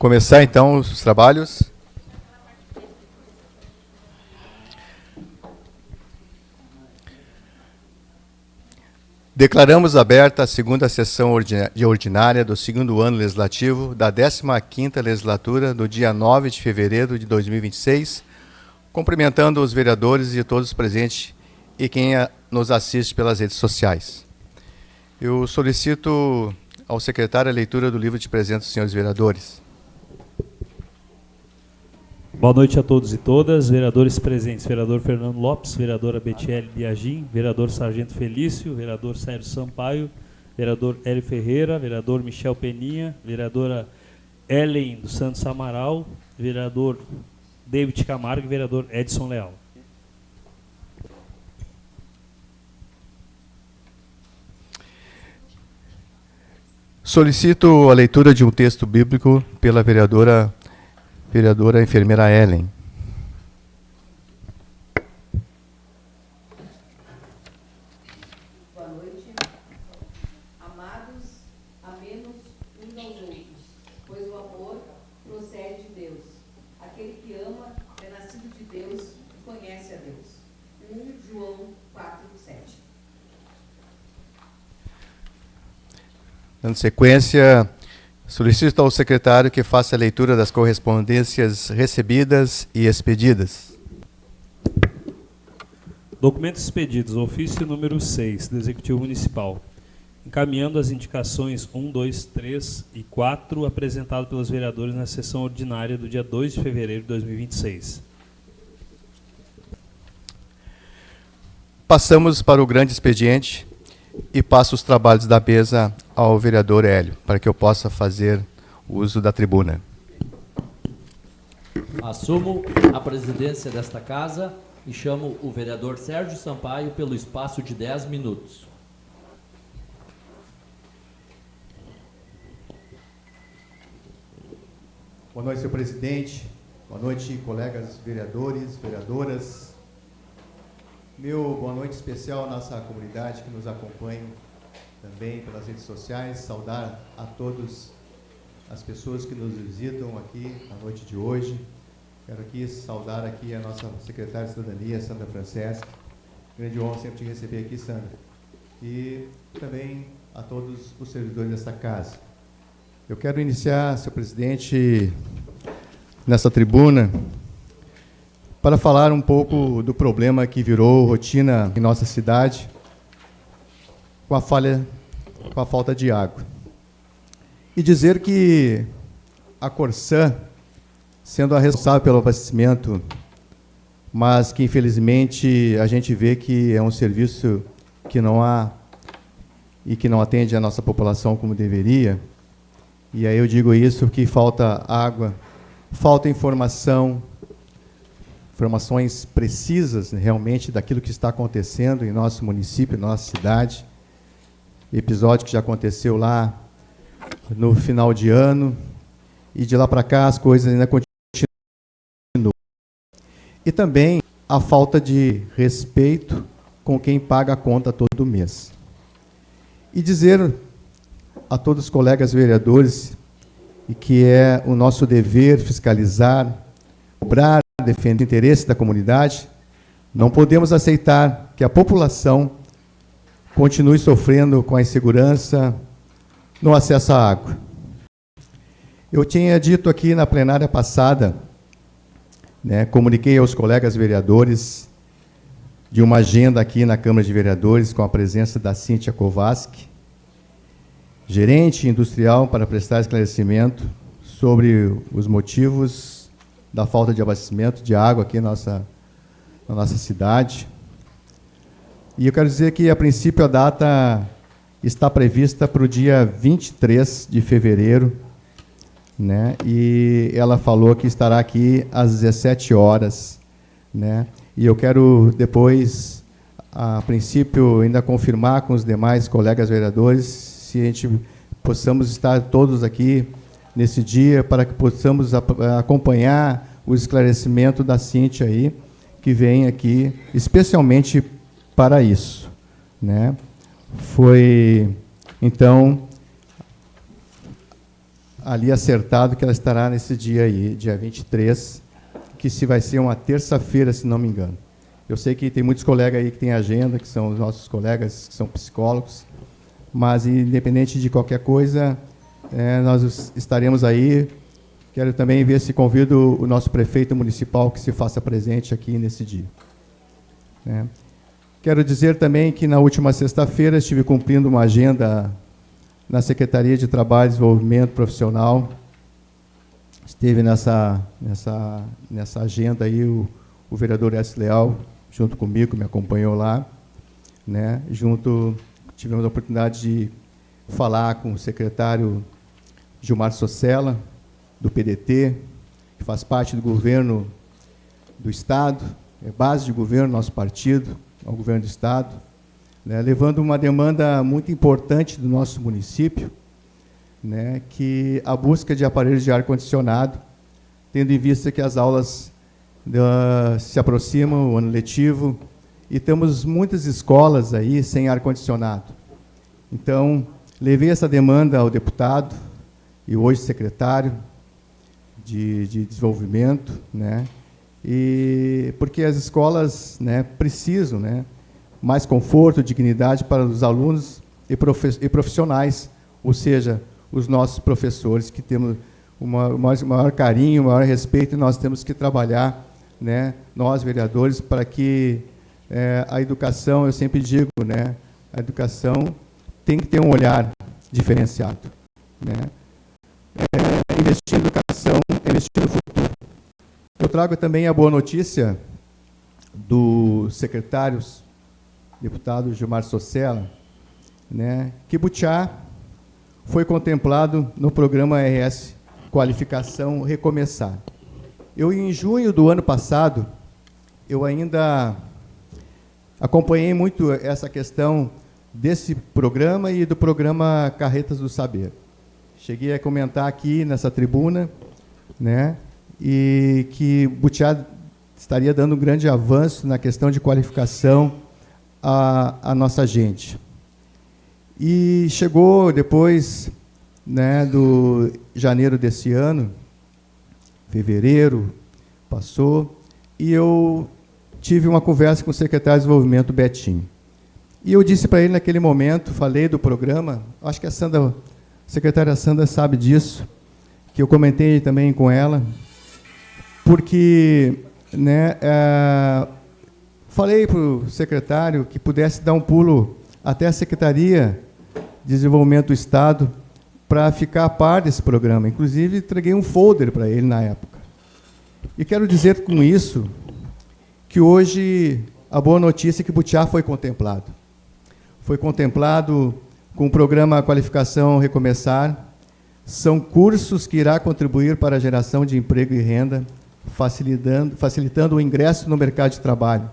Começar então os trabalhos. Declaramos aberta a segunda sessão ordinária do segundo ano legislativo da 15ª legislatura do dia 9 de fevereiro de 2026, cumprimentando os vereadores e todos os presentes e quem nos assiste pelas redes sociais. Eu solicito ao secretário a leitura do livro de presentes dos senhores vereadores. Boa noite a todos e todas. Vereadores presentes: vereador Fernando Lopes, vereadora Betiele Biagin, vereador Sargento Felício, vereador Sérgio Sampaio, vereador Hélio Ferreira, vereador Michel Peninha, vereadora Ellen dos Santos Amaral, vereador David Camargo e vereador Edson Leal. Solicito a leitura de um texto bíblico pela vereadora enfermeira Ellen. Boa noite. Amados, amemos uns aos outros, pois o amor procede de Deus. Aquele que ama é nascido de Deus e conhece a Deus. 1 João 4:7. Dando sequência, solicito ao secretário que faça a leitura das correspondências recebidas e expedidas. Documentos expedidos. Ofício número 6, do Executivo Municipal. Encaminhando as indicações 1, 2, 3 e 4, apresentado pelos vereadores na sessão ordinária do dia 2 de fevereiro de 2026. Passamos para o grande expediente e passo os trabalhos da mesa ao vereador Hélio, para que eu possa fazer uso da tribuna. Assumo a presidência desta casa e chamo o vereador Sérgio Sampaio pelo espaço de 10 minutos. Boa noite, senhor presidente. Boa noite, colegas vereadores, vereadoras. Meu boa noite especial à nossa comunidade que nos acompanha também pelas redes sociais. Saudar a todas as pessoas que nos visitam aqui na noite de hoje. Quero aqui saudar aqui a nossa secretária de Cidadania, Sandra Franceschi. Grande honra sempre te receber aqui, Sandra. E também a todos os servidores desta casa. Eu quero iniciar, senhor presidente, nessa tribuna, para falar um pouco do problema que virou rotina em nossa cidade, com a falta de água. E dizer que a Corsã, sendo a responsável pelo abastecimento, mas que infelizmente a gente vê que é um serviço que não há e que não atende a nossa população como deveria. E aí eu digo isso porque falta água, falta informações precisas, realmente, daquilo que está acontecendo em nosso município, em nossa cidade. Episódio que já aconteceu lá no final de ano, e de lá para cá as coisas ainda continuam. E também a falta de respeito com quem paga a conta todo mês. E dizer a todos os colegas vereadores e que é o nosso dever fiscalizar, cobrar, defender o interesse da comunidade. Não podemos aceitar que a população continue sofrendo com a insegurança no acesso à água. Eu tinha dito aqui na plenária passada, comuniquei aos colegas vereadores de uma agenda aqui na Câmara de Vereadores com a presença da Cíntia Kovaski, gerente industrial, para prestar esclarecimento sobre os motivos da falta de abastecimento de água aqui na nossa cidade. E eu quero dizer que, a princípio, a data está prevista para o dia 23 de fevereiro, e ela falou que estará aqui às 17 horas. E eu quero depois, a princípio, ainda confirmar com os demais colegas vereadores se a gente possamos estar todos aqui nesse dia, para que possamos acompanhar o esclarecimento da Cíntia aí, que vem aqui especialmente para isso. Foi, então, ali acertado que ela estará nesse dia aí, dia 23, que se vai ser uma terça-feira, se não me engano. Eu sei que tem muitos colegas aí que têm agenda, que são os nossos colegas, que são psicólogos, mas independente de qualquer coisa, nós estaremos aí. Quero também ver se convido o nosso prefeito municipal que se faça presente aqui nesse dia. Quero dizer também que na última sexta-feira estive cumprindo uma agenda na Secretaria de Trabalho e Desenvolvimento Profissional. Esteve nessa agenda aí o vereador S. Leal, junto comigo, me acompanhou lá. Tivemos a oportunidade de falar com o secretário Gilmar Socella, do PDT, que faz parte do governo do Estado, é base de governo, nosso partido, ao governo do Estado, levando uma demanda muito importante do nosso município, que a busca de aparelhos de ar-condicionado, tendo em vista que as aulas se aproximam, o ano letivo, e temos muitas escolas aí sem ar-condicionado. Então, levei essa demanda ao deputado, e hoje secretário de Desenvolvimento, e porque as escolas precisam mais conforto, dignidade para os alunos e profissionais, ou seja, os nossos professores, que temos maior carinho, maior respeito, e nós temos que trabalhar, nós, vereadores, para que a educação, eu sempre digo, a educação tem que ter um olhar diferenciado. Investir em educação, investir no futuro. Eu trago também a boa notícia do secretário, deputado Gilmar Socella, que Butiá foi contemplado no programa RS Qualificação Recomeçar. Em junho do ano passado, eu ainda acompanhei muito essa questão desse programa e do programa Carretas do Saber. Cheguei a comentar aqui nessa tribuna, e que Butiá estaria dando um grande avanço na questão de qualificação à nossa gente. E chegou depois, do janeiro desse ano, fevereiro, passou, e eu tive uma conversa com o secretário de Desenvolvimento, Betinho. E eu disse para ele naquele momento, falei do programa, acho que a secretária Sandra sabe disso, que eu comentei também com ela, porque falei para o secretário que pudesse dar um pulo até a Secretaria de Desenvolvimento do Estado para ficar a par desse programa. Inclusive, entreguei um folder para ele na época. E quero dizer com isso que hoje a boa notícia é que Butiá foi contemplado. Foi contemplado com o programa Qualificação Recomeçar. São cursos que irá contribuir para a geração de emprego e renda, facilitando o ingresso no mercado de trabalho.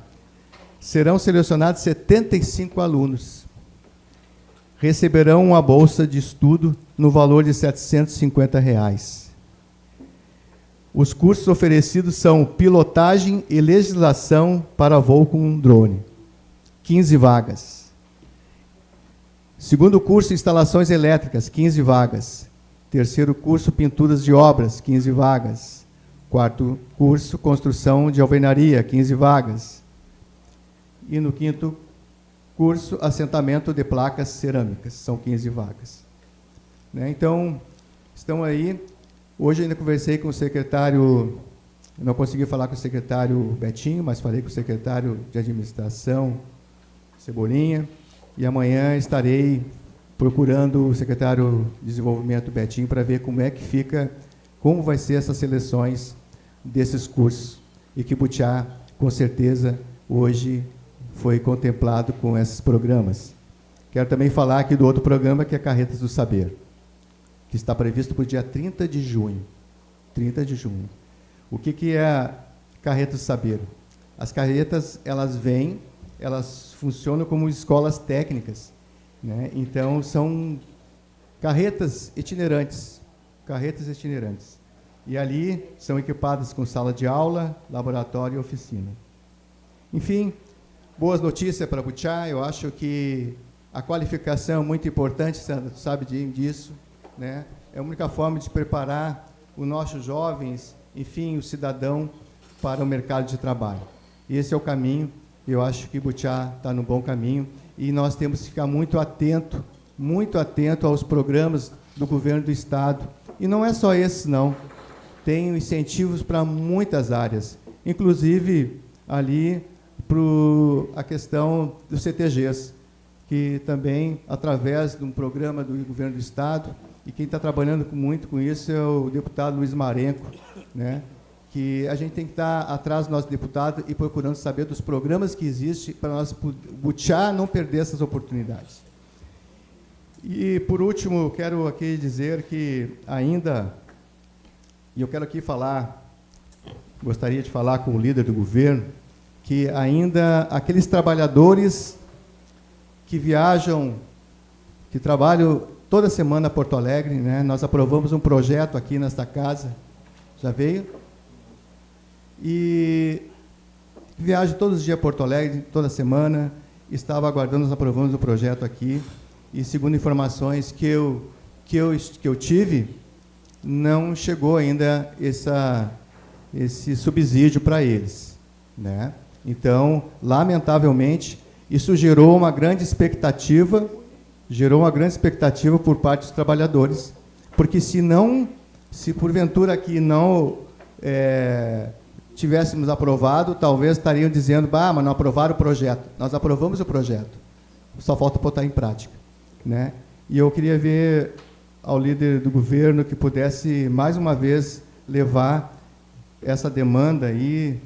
Serão selecionados 75 alunos. Receberão uma bolsa de estudo no valor de R$ 750. Os cursos oferecidos são pilotagem e legislação para voo com drone, 15 vagas. Segundo curso, instalações elétricas, 15 vagas. Terceiro curso, pinturas de obras, 15 vagas. Quarto curso, construção de alvenaria, 15 vagas. E no quinto curso, assentamento de placas cerâmicas, são 15 vagas. Então, estão aí. Hoje ainda conversei com o secretário, não consegui falar com o secretário Betinho, mas falei com o secretário de Administração, Cebolinha, e amanhã estarei procurando o secretário de Desenvolvimento Betinho para ver como é que fica, como vai ser essas seleções desses cursos. E que Butiá, com certeza, hoje foi contemplado com esses programas. Quero também falar aqui do outro programa, que é Carretas do Saber, que está previsto para o dia 30 de junho. 30 de junho. O que é Carretas do Saber? As carretas, elas funcionam como escolas técnicas, Então, são carretas itinerantes. E ali são equipadas com sala de aula, laboratório e oficina. Enfim, boas notícias para Butiá. Eu acho que a qualificação é muito importante, Sandra, tu sabe disso. né? É a única forma de preparar os nossos jovens, enfim, o cidadão para o mercado de trabalho. E esse é o caminho. Eu acho que Butiá está no bom caminho e nós temos que ficar muito atento aos programas do governo do Estado. E não é só esses, não. Tem incentivos para muitas áreas, inclusive ali para a questão dos CTGs, que também, através de um programa do governo do Estado, e quem está trabalhando muito com isso é o deputado Luiz Marenco, né? Que a gente tem que estar atrás do nosso deputado e procurando saber dos programas que existem para nós, Butiá, não perder essas oportunidades. E, por último, quero aqui dizer que ainda, e eu quero aqui falar, gostaria de falar com o líder do governo, que ainda aqueles trabalhadores que viajam, que trabalham toda semana a Porto Alegre, né? Nós aprovamos um projeto aqui nesta casa, já veio? E viaja todos os dias a Porto Alegre, toda semana, estava aguardando, nós aprovamos o projeto aqui, e segundo informações que eu tive, não chegou ainda esse subsídio para eles, né? Então, lamentavelmente, isso gerou uma grande expectativa por parte dos trabalhadores, porque se porventura aqui não tivéssemos aprovado, talvez estariam dizendo, mas não aprovaram o projeto. Nós aprovamos o projeto, só falta botar em prática, né? E eu queria ver ao líder do governo que pudesse, mais uma vez, levar essa demanda aí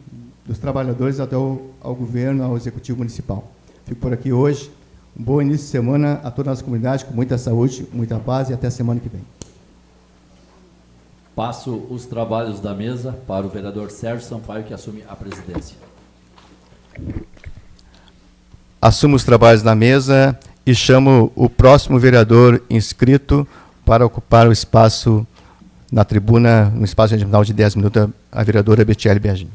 dos trabalhadores até ao governo, ao Executivo Municipal. Fico por aqui hoje. Um bom início de semana a toda a nossa comunidade, com muita saúde, muita paz e até a semana que vem. Passo os trabalhos da mesa para o vereador Sérgio Sampaio, que assume a presidência. Assumo os trabalhos da mesa e chamo o próximo vereador inscrito para ocupar o espaço na tribuna, no espaço regimental de 10 minutos, a vereadora Betiele Biagin.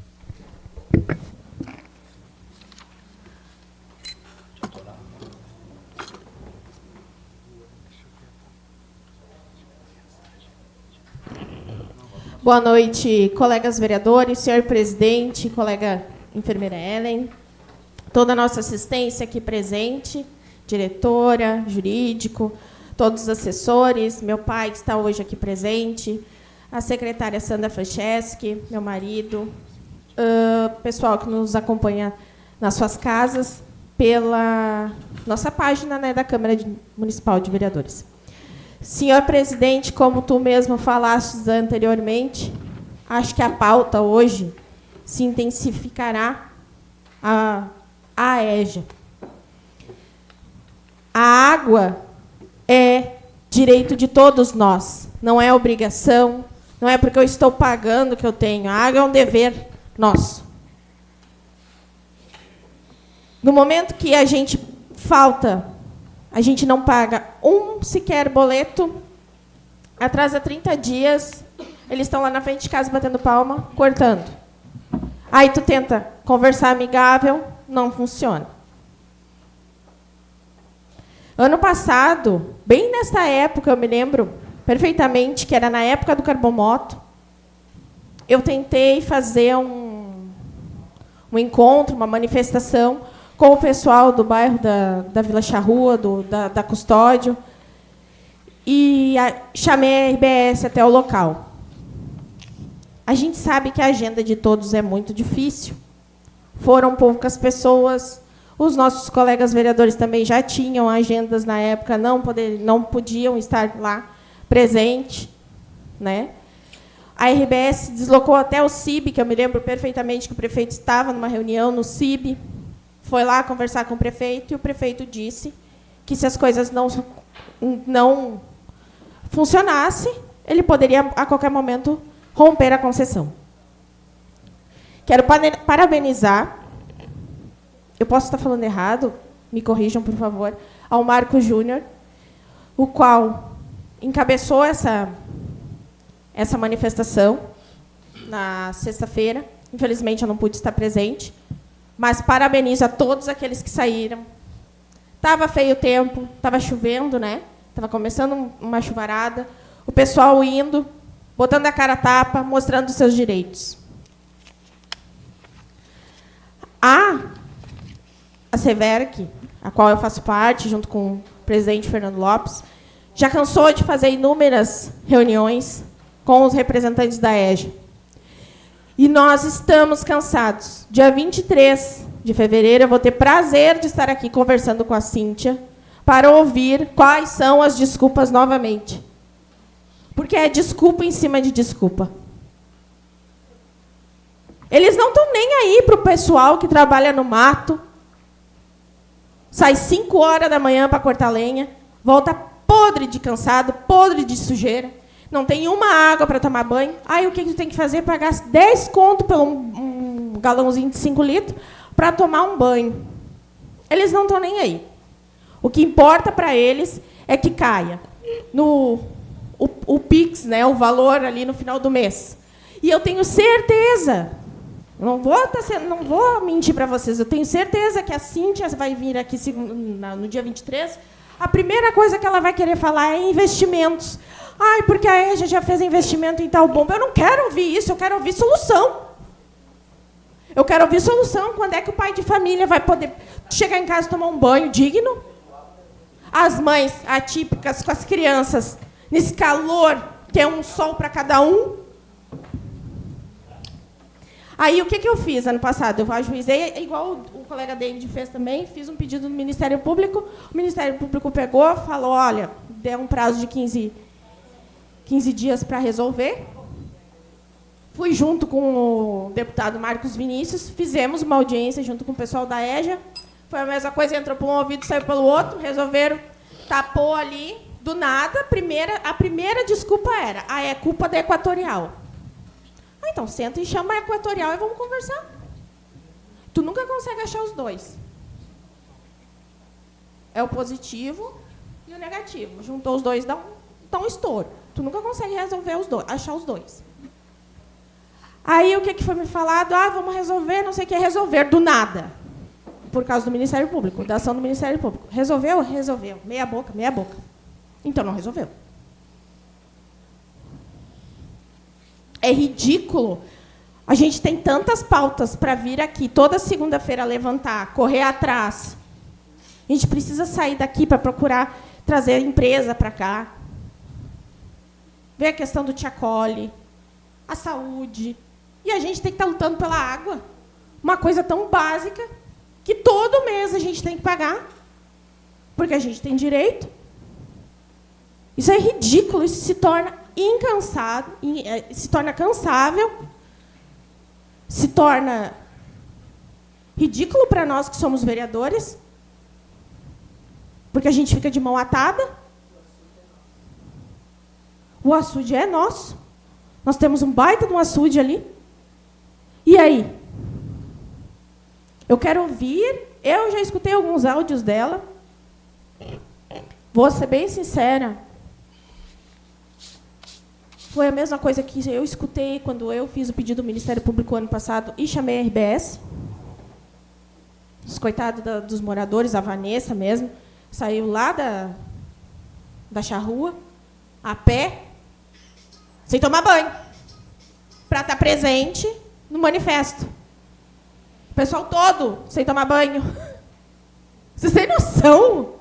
Boa noite, colegas vereadores, senhor presidente, colega enfermeira Ellen, toda a nossa assistência aqui presente, diretora, jurídico, todos os assessores, meu pai que está hoje aqui presente, a secretária Sandra Franceschi, meu marido, pessoal que nos acompanha nas suas casas, pela nossa página, né, da Câmara Municipal de Vereadores. Senhor presidente, como tu mesmo falaste anteriormente, acho que a pauta hoje se intensificará a AEJA. A água é direito de todos nós, não é obrigação, não é porque eu estou pagando que eu tenho. A água é um dever nosso. No momento que a gente não paga sequer boleto, atrasa 30 dias, eles estão lá na frente de casa batendo palma, cortando. Aí tu tenta conversar amigável, não funciona. Ano passado, bem nessa época, eu me lembro perfeitamente, que era na época do Carbomoto, eu tentei fazer um encontro, uma manifestação com o pessoal do bairro da Vila Charrua, da Custódio, e chamei a RBS até o local. A gente sabe que a agenda de todos é muito difícil. Foram poucas pessoas. Os nossos colegas vereadores também já tinham agendas na época, não podiam estar lá presente, né? A RBS deslocou até o CIB, que eu me lembro perfeitamente que o prefeito estava numa reunião no CIB, foi lá conversar com o prefeito, e o prefeito disse que se as coisas não funcionassem, ele poderia, a qualquer momento, romper a concessão. Quero parabenizar, eu posso estar falando errado, me corrijam, por favor, ao Marco Júnior, o qual encabeçou essa manifestação na sexta-feira. Infelizmente, eu não pude estar presente, mas parabenizo a todos aqueles que saíram. Estava feio o tempo, estava chovendo, né? Estava começando uma chuvarada. o pessoal indo, botando a cara a tapa, mostrando os seus direitos. A Severc, a qual eu faço parte, junto com o presidente Fernando Lopes, já cansou de fazer inúmeras reuniões com os representantes da EJA. E nós estamos cansados. Dia 23 de fevereiro, eu vou ter prazer de estar aqui conversando com a Cíntia para ouvir quais são as desculpas novamente. Porque é desculpa em cima de desculpa. Eles não estão nem aí para o pessoal que trabalha no mato, sai 5 horas da manhã para cortar lenha, volta podre de cansado, podre de sujeira, não tem uma água para tomar banho. Aí o que tu tem que fazer? Pagar 10 conto por um galãozinho de 5 litros para tomar um banho. Eles não estão nem aí. O que importa para eles é que caia o Pix, né, o valor ali no final do mês. E eu tenho certeza, não vou mentir para vocês, eu tenho certeza que a Cíntia vai vir aqui no dia 23, a primeira coisa que ela vai querer falar é investimentos. Ai, porque a EJA já fez investimento em tal bomba. Eu não quero ouvir isso, eu quero ouvir solução. Eu quero ouvir solução. Quando é que o pai de família vai poder chegar em casa e tomar um banho digno? As mães atípicas com as crianças, nesse calor, que é um sol para cada um. Aí, o que eu fiz ano passado? Eu ajuizei, igual o colega David fez também, fiz um pedido no Ministério Público, o Ministério Público pegou, falou, olha, deu um prazo de 15 dias para resolver. Fui junto com o deputado Marcos Vinícius, fizemos uma audiência junto com o pessoal da EJA, foi a mesma coisa, entrou por um ouvido, saiu pelo outro, resolveram, tapou ali, do nada, a primeira desculpa era, é culpa da Equatorial. Então, senta e chama a Equatorial e vamos conversar. Tu nunca consegue achar os dois. É o positivo e o negativo. Juntou os dois, dá um estouro. Tu nunca consegue resolver os dois, achar os dois. Aí, o que foi me falado? Vamos resolver, não sei o que é resolver, do nada. Por causa do Ministério Público, da ação do Ministério Público. Resolveu? Resolveu. Meia boca. Então, não resolveu. É ridículo. A gente tem tantas pautas para vir aqui toda segunda-feira levantar, correr atrás. A gente precisa sair daqui para procurar trazer a empresa para cá. Ver a questão do Tchacoli, a saúde. E a gente tem que estar lutando pela água. Uma coisa tão básica que todo mês a gente tem que pagar. Porque a gente tem direito. Isso é ridículo, isso se torna se torna cansável, se torna ridículo para nós que somos vereadores, porque a gente fica de mão atada. O açude é nosso. Nós temos um baita de um açude ali. E aí? Eu quero ouvir, eu já escutei alguns áudios dela. Vou ser bem sincera. Foi a mesma coisa que eu escutei quando eu fiz o pedido do Ministério Público ano passado e chamei a RBS. Os coitados dos moradores, a Vanessa mesmo, saiu lá da charrua, a pé, sem tomar banho, para estar presente no manifesto. O pessoal todo sem tomar banho. Vocês têm noção?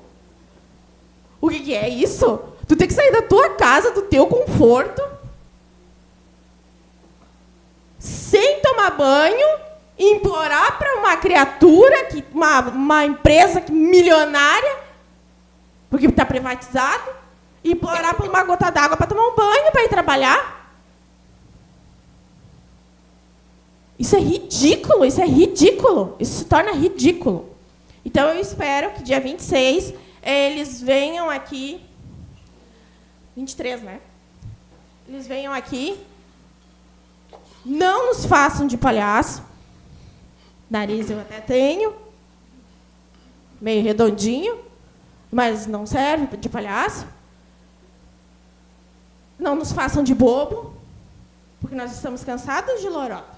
O que é isso? Tu tem que sair da tua casa, do teu conforto, sem tomar banho, e implorar para uma criatura, uma empresa milionária, porque está privatizado, e implorar por uma gota d'água para tomar um banho, para ir trabalhar. Isso é ridículo, isso se torna ridículo. Então, eu espero que dia 26 eles venham aqui, 23, né? Eles venham aqui, não nos façam de palhaço. Nariz eu até tenho, meio redondinho, mas não serve de palhaço. Não nos façam de bobo, porque nós estamos cansados de lorota.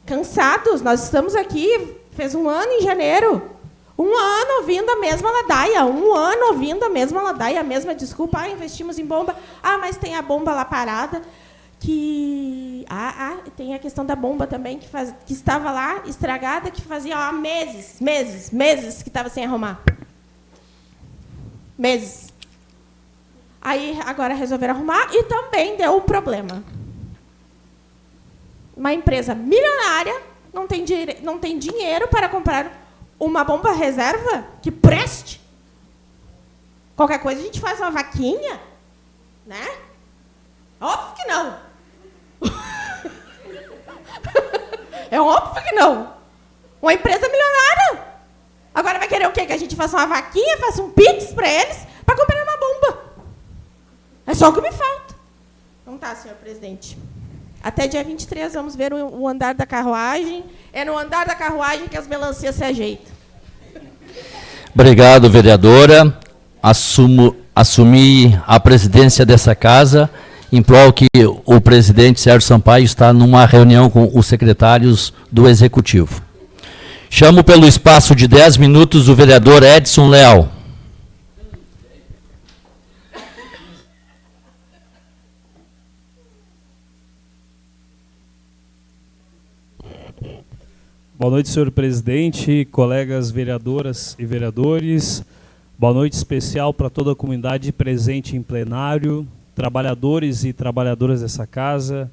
Cansados, nós estamos aqui, fez 1 ano em janeiro. 1 ano ouvindo a mesma ladaia, 1 ano ouvindo a mesma ladaia, a mesma desculpa, investimos em bomba, mas tem a bomba lá parada, que tem a questão da bomba também, que estava lá, estragada, que fazia meses que estava sem arrumar. Meses. Aí, agora resolveram arrumar e também deu um problema. Uma empresa milionária não tem dinheiro para comprar uma bomba reserva que preste. Qualquer coisa a gente faz uma vaquinha, né? Óbvio que não. É óbvio que não. Uma empresa milionária. Agora vai querer o quê? Que a gente faça uma vaquinha, faça um pix para eles para comprar uma bomba. É só o que me falta. Não tá, senhor presidente. Até dia 23 vamos ver o andar da carruagem. É no andar da carruagem que as melancias se ajeitam. Obrigado, vereadora. Assumi a presidência dessa casa em prol que o presidente Sérgio Sampaio está numa reunião com os secretários do Executivo. Chamo pelo espaço de 10 minutos o vereador Edson Leal. Boa noite, senhor presidente, colegas vereadoras e vereadores. Boa noite especial para toda a comunidade presente em plenário, trabalhadores e trabalhadoras dessa casa.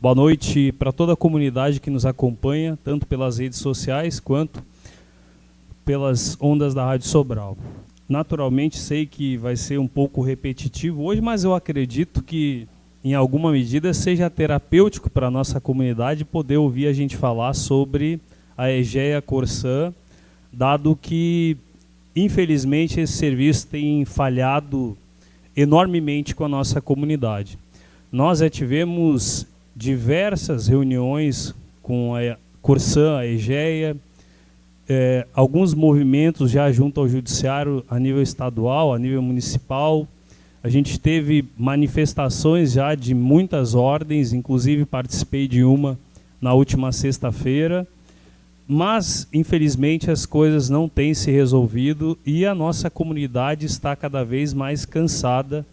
Boa noite para toda a comunidade que nos acompanha, tanto pelas redes sociais quanto pelas ondas da Rádio Sobral. Naturalmente, sei que vai ser um pouco repetitivo hoje, mas eu acredito que, em alguma medida, seja terapêutico para a nossa comunidade poder ouvir a gente falar sobre a Egea Corsã, dado que, infelizmente, esse serviço tem falhado enormemente com a nossa comunidade. Nós já tivemos diversas reuniões com a Corsã, a Egea, alguns movimentos já junto ao judiciário a nível estadual, a nível municipal. A gente teve manifestações já de muitas ordens, inclusive participei de uma na última sexta-feira, mas, infelizmente, as coisas não têm se resolvido e a nossa comunidade está cada vez mais cansada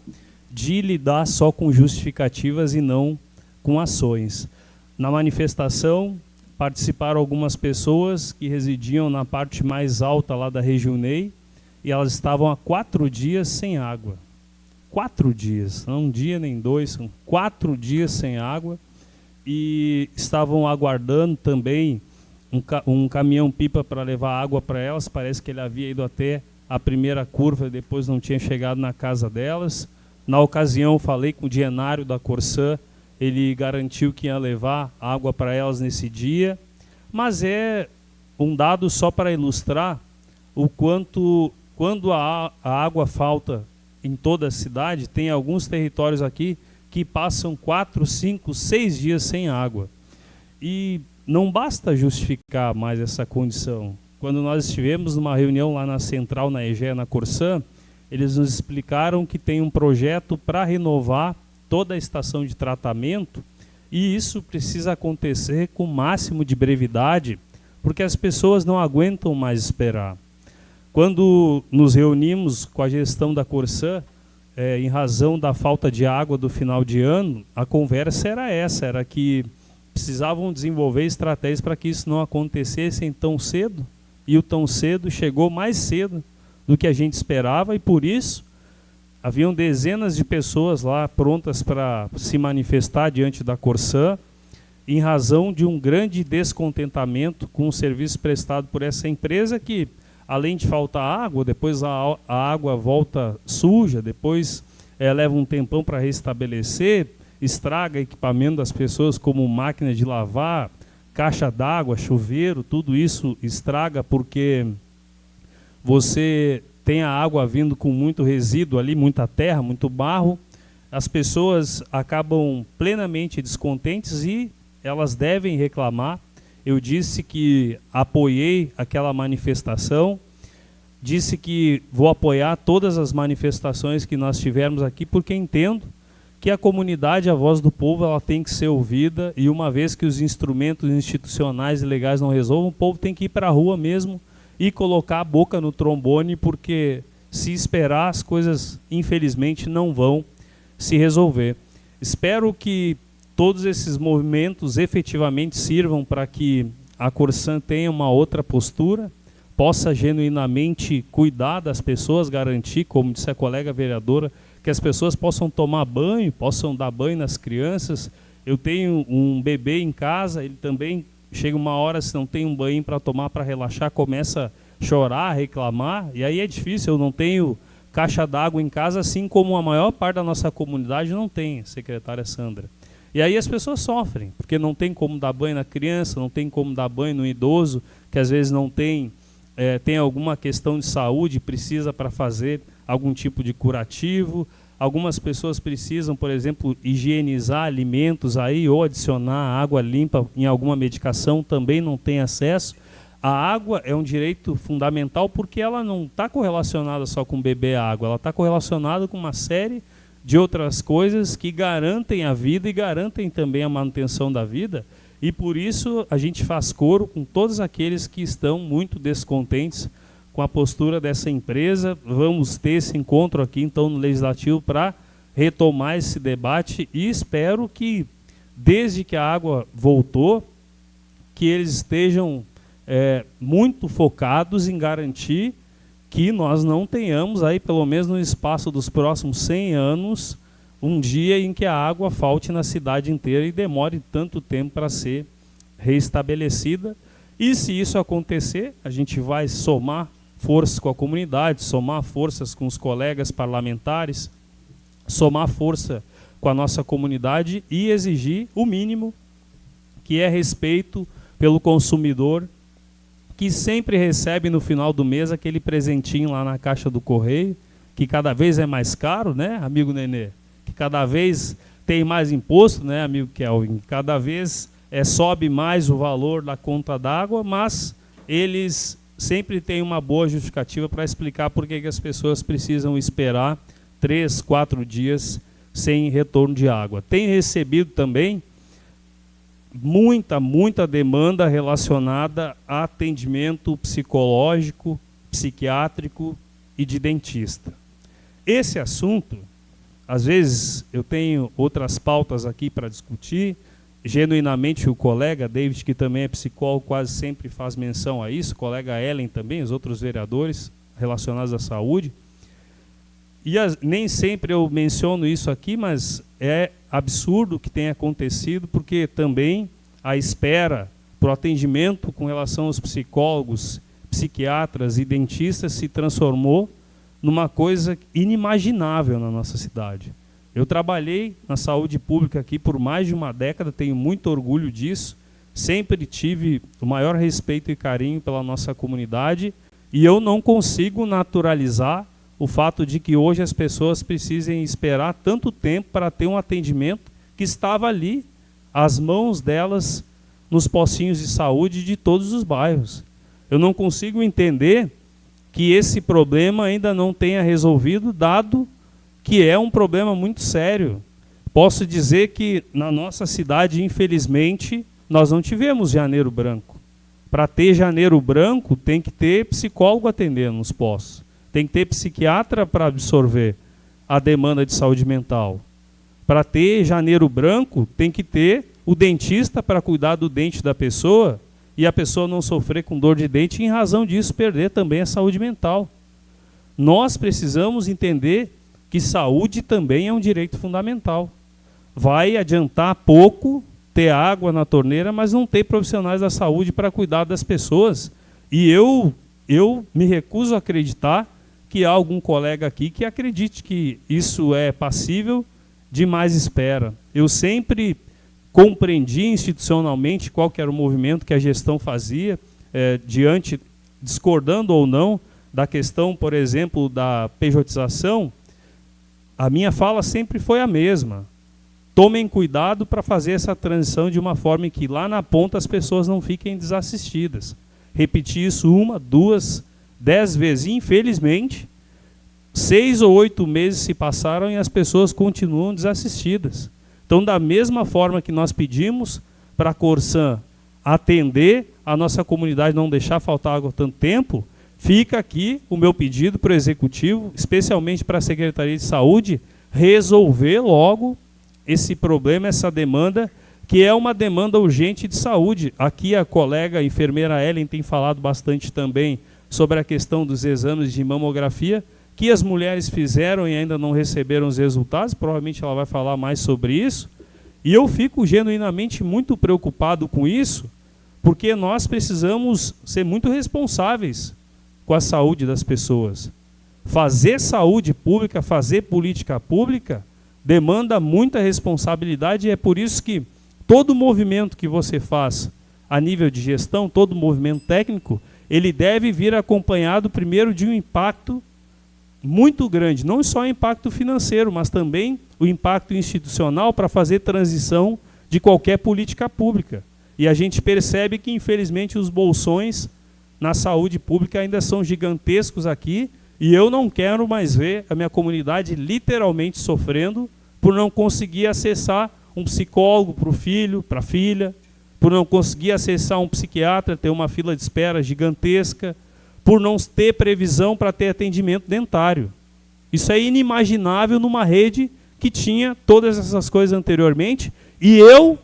de lidar só com justificativas e não com ações. Na manifestação participaram algumas pessoas que residiam na parte mais alta lá da região Ney e elas estavam há 4 dias sem água. 4 dias, não um dia nem 2, são 4 dias sem água e estavam aguardando também um caminhão-pipa para levar água para elas. Parece que ele havia ido até a primeira curva e depois não tinha chegado na casa delas. Na ocasião, falei com o dienário da Corsã, ele garantiu que ia levar água para elas nesse dia, mas é um dado só para ilustrar o quanto, quando a água falta em toda a cidade, tem alguns territórios aqui que passam 4, 5, 6 dias sem água. E não basta justificar mais essa condição. Quando nós estivemos numa reunião lá na Central, na Egea, na Corsã, eles nos explicaram que tem um projeto para renovar toda a estação de tratamento e isso precisa acontecer com o máximo de brevidade, porque as pessoas não aguentam mais esperar. Quando nos reunimos com a gestão da Corsã, em razão da falta de água do final de ano, a conversa era essa, era que precisavam desenvolver estratégias para que isso não acontecesse tão cedo, e o tão cedo chegou mais cedo do que a gente esperava, e por isso haviam dezenas de pessoas lá prontas para se manifestar diante da Corsã, em razão de um grande descontentamento com o serviço prestado por essa empresa que, além de faltar água, depois a água volta suja, depois leva um tempão para restabelecer, estraga equipamento das pessoas como máquina de lavar, caixa d'água, chuveiro, tudo isso estraga porque você tem a água vindo com muito resíduo ali, muita terra, muito barro. As pessoas acabam plenamente descontentes e elas devem reclamar. Eu disse que apoiei aquela manifestação, disse que vou apoiar todas as manifestações que nós tivermos aqui, porque entendo que a comunidade, a voz do povo, ela tem que ser ouvida, e uma vez que os instrumentos institucionais e legais não resolvam, o povo tem que ir para a rua mesmo e colocar a boca no trombone, porque se esperar as coisas, infelizmente, não vão se resolver. Espero que todos esses movimentos efetivamente sirvam para que a Corsan tenha uma outra postura, possa genuinamente cuidar das pessoas, garantir, como disse a colega vereadora, que as pessoas possam tomar banho, possam dar banho nas crianças. Eu tenho um bebê em casa, ele também chega uma hora, se não tem um banho para tomar, para relaxar, começa a chorar, reclamar, e aí é difícil. Eu não tenho caixa d'água em casa, assim como a maior parte da nossa comunidade não tem, secretária Sandra. E aí as pessoas sofrem, porque não tem como dar banho na criança, não tem como dar banho no idoso, que às vezes não tem, tem alguma questão de saúde, precisa para fazer algum tipo de curativo. Algumas pessoas precisam, por exemplo, higienizar alimentos aí, ou adicionar água limpa em alguma medicação, também não tem acesso. A água é um direito fundamental porque ela não está correlacionada só com beber água, ela está correlacionada com uma série de outras coisas que garantem a vida e garantem também a manutenção da vida. E por isso a gente faz coro com todos aqueles que estão muito descontentes com a postura dessa empresa. Vamos ter esse encontro aqui, então, no Legislativo para retomar esse debate e espero que, desde que a água voltou, que eles estejam muito focados em garantir que nós não tenhamos aí, pelo menos no espaço dos próximos 100 anos, um dia em que a água falte na cidade inteira e demore tanto tempo para ser reestabelecida. E se isso acontecer, a gente vai somar forças com a comunidade, somar forças com os colegas parlamentares, somar força com a nossa comunidade e exigir o mínimo, que é respeito pelo consumidor, que sempre recebe no final do mês aquele presentinho lá na caixa do correio, que cada vez é mais caro, né, amigo Nenê? Que cada vez tem mais imposto, né, amigo Kelvin? Cada vez sobe mais o valor da conta d'água, mas eles sempre têm uma boa justificativa para explicar por que as pessoas precisam esperar 3, 4 dias sem retorno de água. Tem recebido também muita demanda relacionada a atendimento psicológico, psiquiátrico e de dentista. Esse assunto, às vezes eu tenho outras pautas aqui para discutir, genuinamente o colega David, que também é psicólogo, quase sempre faz menção a isso, o colega Ellen também, os outros vereadores relacionados à saúde. E nem sempre eu menciono isso aqui, mas é absurdo o que tem acontecido, porque também a espera para o atendimento com relação aos psicólogos, psiquiatras e dentistas se transformou numa coisa inimaginável na nossa cidade. Eu trabalhei na saúde pública aqui por mais de uma década, tenho muito orgulho disso, sempre tive o maior respeito e carinho pela nossa comunidade, e eu não consigo naturalizar o fato de que hoje as pessoas precisem esperar tanto tempo para ter um atendimento que estava ali, às mãos delas, nos postinhos de saúde de todos os bairros. Eu não consigo entender que esse problema ainda não tenha resolvido, dado que é um problema muito sério. Posso dizer que na nossa cidade, infelizmente, nós não tivemos janeiro branco. Para ter janeiro branco, tem que ter psicólogo atendendo nos postos. Tem que ter psiquiatra para absorver a demanda de saúde mental. Para ter janeiro branco, tem que ter o dentista para cuidar do dente da pessoa e a pessoa não sofrer com dor de dente e, em razão disso, perder também a saúde mental. Nós precisamos entender que saúde também é um direito fundamental. Vai adiantar pouco ter água na torneira, mas não ter profissionais da saúde para cuidar das pessoas. E eu me recuso a acreditar que há algum colega aqui que acredite que isso é passível de mais espera. Eu sempre compreendi institucionalmente qual que era o movimento que a gestão fazia, discordando ou não da questão, por exemplo, da pejotização. A minha fala sempre foi a mesma. Tomem cuidado para fazer essa transição de uma forma em que lá na ponta as pessoas não fiquem desassistidas. Repeti isso 1, 2, 10 vezes. Infelizmente, 6 ou 8 meses se passaram e as pessoas continuam desassistidas. Então, da mesma forma que nós pedimos para a Corsan atender a nossa comunidade, não deixar faltar água tanto tempo, fica aqui o meu pedido para o Executivo, especialmente para a Secretaria de Saúde, resolver logo esse problema, essa demanda, que é uma demanda urgente de saúde. Aqui a colega a enfermeira Ellen tem falado bastante também sobre a questão dos exames de mamografia, que as mulheres fizeram e ainda não receberam os resultados, provavelmente ela vai falar mais sobre isso, e eu fico genuinamente muito preocupado com isso, porque nós precisamos ser muito responsáveis com a saúde das pessoas. Fazer saúde pública, fazer política pública, demanda muita responsabilidade, e é por isso que todo movimento que você faz a nível de gestão, todo movimento técnico, ele deve vir acompanhado primeiro de um impacto muito grande, não só o impacto financeiro, mas também o impacto institucional para fazer transição de qualquer política pública. E a gente percebe que, infelizmente, os bolsões na saúde pública ainda são gigantescos aqui, e eu não quero mais ver a minha comunidade literalmente sofrendo por não conseguir acessar um psicólogo para o filho, para a filha, por não conseguir acessar um psiquiatra, ter uma fila de espera gigantesca, por não ter previsão para ter atendimento dentário. Isso é inimaginável numa rede que tinha todas essas coisas anteriormente, e eu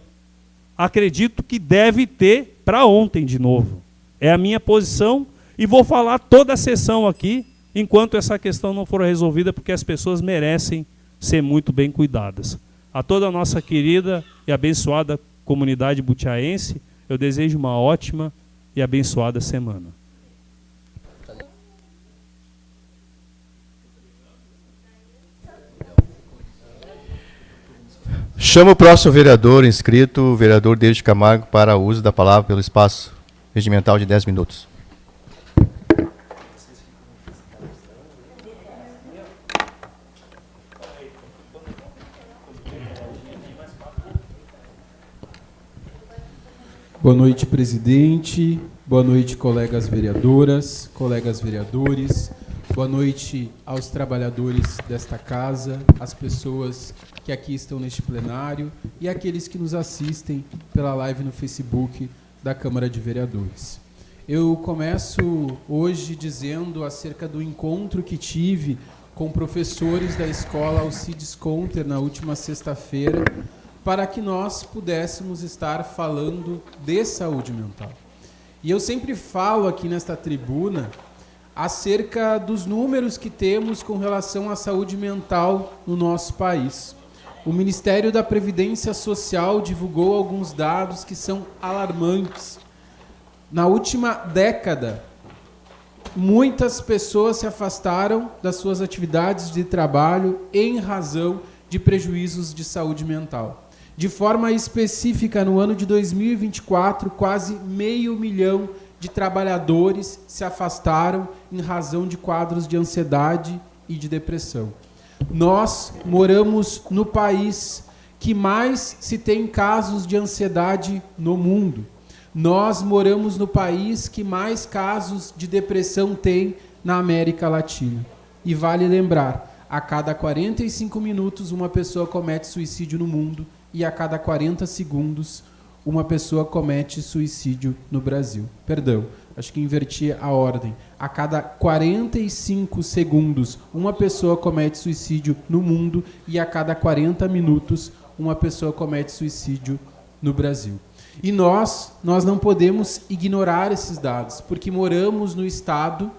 acredito que deve ter para ontem de novo. É a minha posição, e vou falar toda a sessão aqui, enquanto essa questão não for resolvida, porque as pessoas merecem ser muito bem cuidadas. A toda a nossa querida e abençoada comunidade butiaense, eu desejo uma ótima e abençoada semana. Chamo o próximo vereador inscrito, o vereador David Camargo, para o uso da palavra pelo espaço regimental de 10 minutos. Boa noite, presidente. Boa noite, colegas vereadoras, colegas vereadores. Boa noite aos trabalhadores desta casa, às pessoas que aqui estão neste plenário e àqueles que nos assistem pela live no Facebook da Câmara de Vereadores. Eu começo hoje dizendo acerca do encontro que tive com professores da escola Alcides Conter na última sexta-feira, para que nós pudéssemos estar falando de saúde mental. E eu sempre falo aqui nesta tribuna acerca dos números que temos com relação à saúde mental no nosso país. O Ministério da Previdência Social divulgou alguns dados que são alarmantes. Na última década, muitas pessoas se afastaram das suas atividades de trabalho em razão de prejuízos de saúde mental. De forma específica, no ano de 2024, quase 500 mil de trabalhadores se afastaram em razão de quadros de ansiedade e de depressão. Nós moramos no país que mais se tem casos de ansiedade no mundo. Nós moramos no país que mais casos de depressão tem na América Latina. E vale lembrar, a cada 45 minutos uma pessoa comete suicídio no mundo e a cada 40 segundos uma pessoa comete suicídio no Brasil. Perdão, acho que inverti a ordem. A cada 45 segundos uma pessoa comete suicídio no mundo e a cada 40 minutos uma pessoa comete suicídio no Brasil. E nós não podemos ignorar esses dados, porque moramos no estado,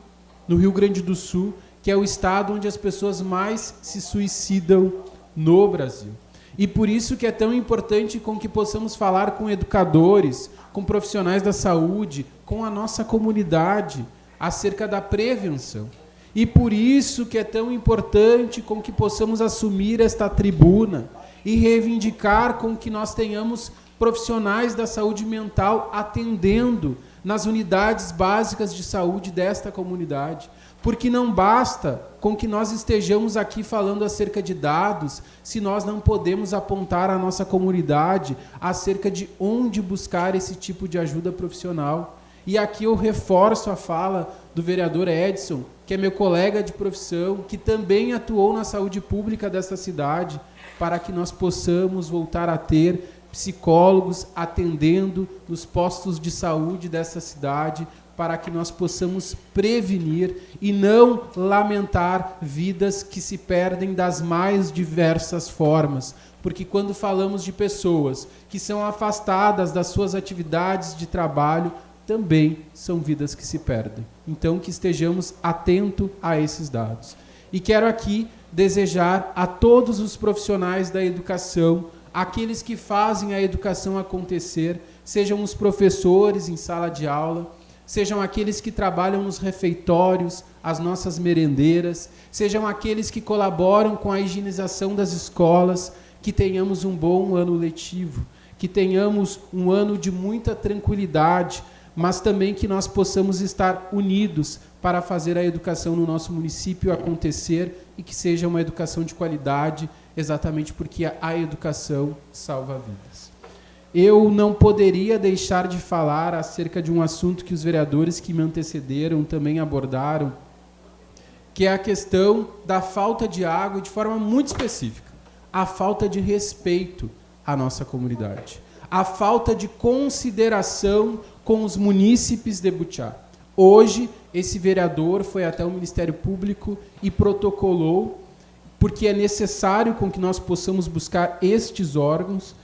no Rio Grande do Sul, que é o estado onde as pessoas mais se suicidam no Brasil. E por isso que é tão importante com que possamos falar com educadores, com profissionais da saúde, com a nossa comunidade, acerca da prevenção. E por isso que é tão importante com que possamos assumir esta tribuna e reivindicar com que nós tenhamos profissionais da saúde mental atendendo nas unidades básicas de saúde desta comunidade. Porque não basta com que nós estejamos aqui falando acerca de dados, se nós não podemos apontar à nossa comunidade acerca de onde buscar esse tipo de ajuda profissional. E aqui eu reforço a fala do vereador Edson, que é meu colega de profissão, que também atuou na saúde pública dessa cidade, para que nós possamos voltar a ter psicólogos atendendo nos postos de saúde dessa cidade, para que nós possamos prevenir e não lamentar vidas que se perdem das mais diversas formas. Porque quando falamos de pessoas que são afastadas das suas atividades de trabalho, também são vidas que se perdem. Então, que estejamos atentos a esses dados. E quero aqui desejar a todos os profissionais da educação, aqueles que fazem a educação acontecer, sejam os professores em sala de aula, sejam aqueles que trabalham nos refeitórios, as nossas merendeiras, sejam aqueles que colaboram com a higienização das escolas, que tenhamos um bom ano letivo, que tenhamos um ano de muita tranquilidade, mas também que nós possamos estar unidos para fazer a educação no nosso município acontecer e que seja uma educação de qualidade, exatamente porque a educação salva vidas. Eu não poderia deixar de falar acerca de um assunto que os vereadores que me antecederam também abordaram, que é a questão da falta de água, de forma muito específica, a falta de respeito à nossa comunidade, a falta de consideração com os munícipes de Butiá. Hoje, esse vereador foi até o Ministério Público e protocolou, porque é necessário com que nós possamos buscar estes órgãos.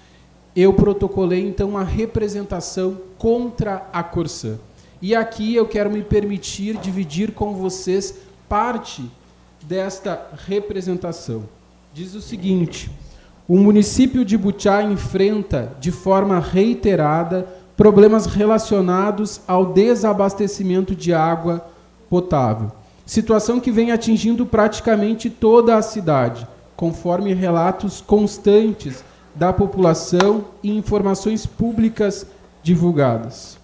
Eu protocolei, então, uma representação contra a Corsã. E aqui eu quero me permitir dividir com vocês parte desta representação. Diz o seguinte: o município de Butiá enfrenta, de forma reiterada, problemas relacionados ao desabastecimento de água potável. Situação que vem atingindo praticamente toda a cidade, conforme relatos constantes da população e informações públicas divulgadas.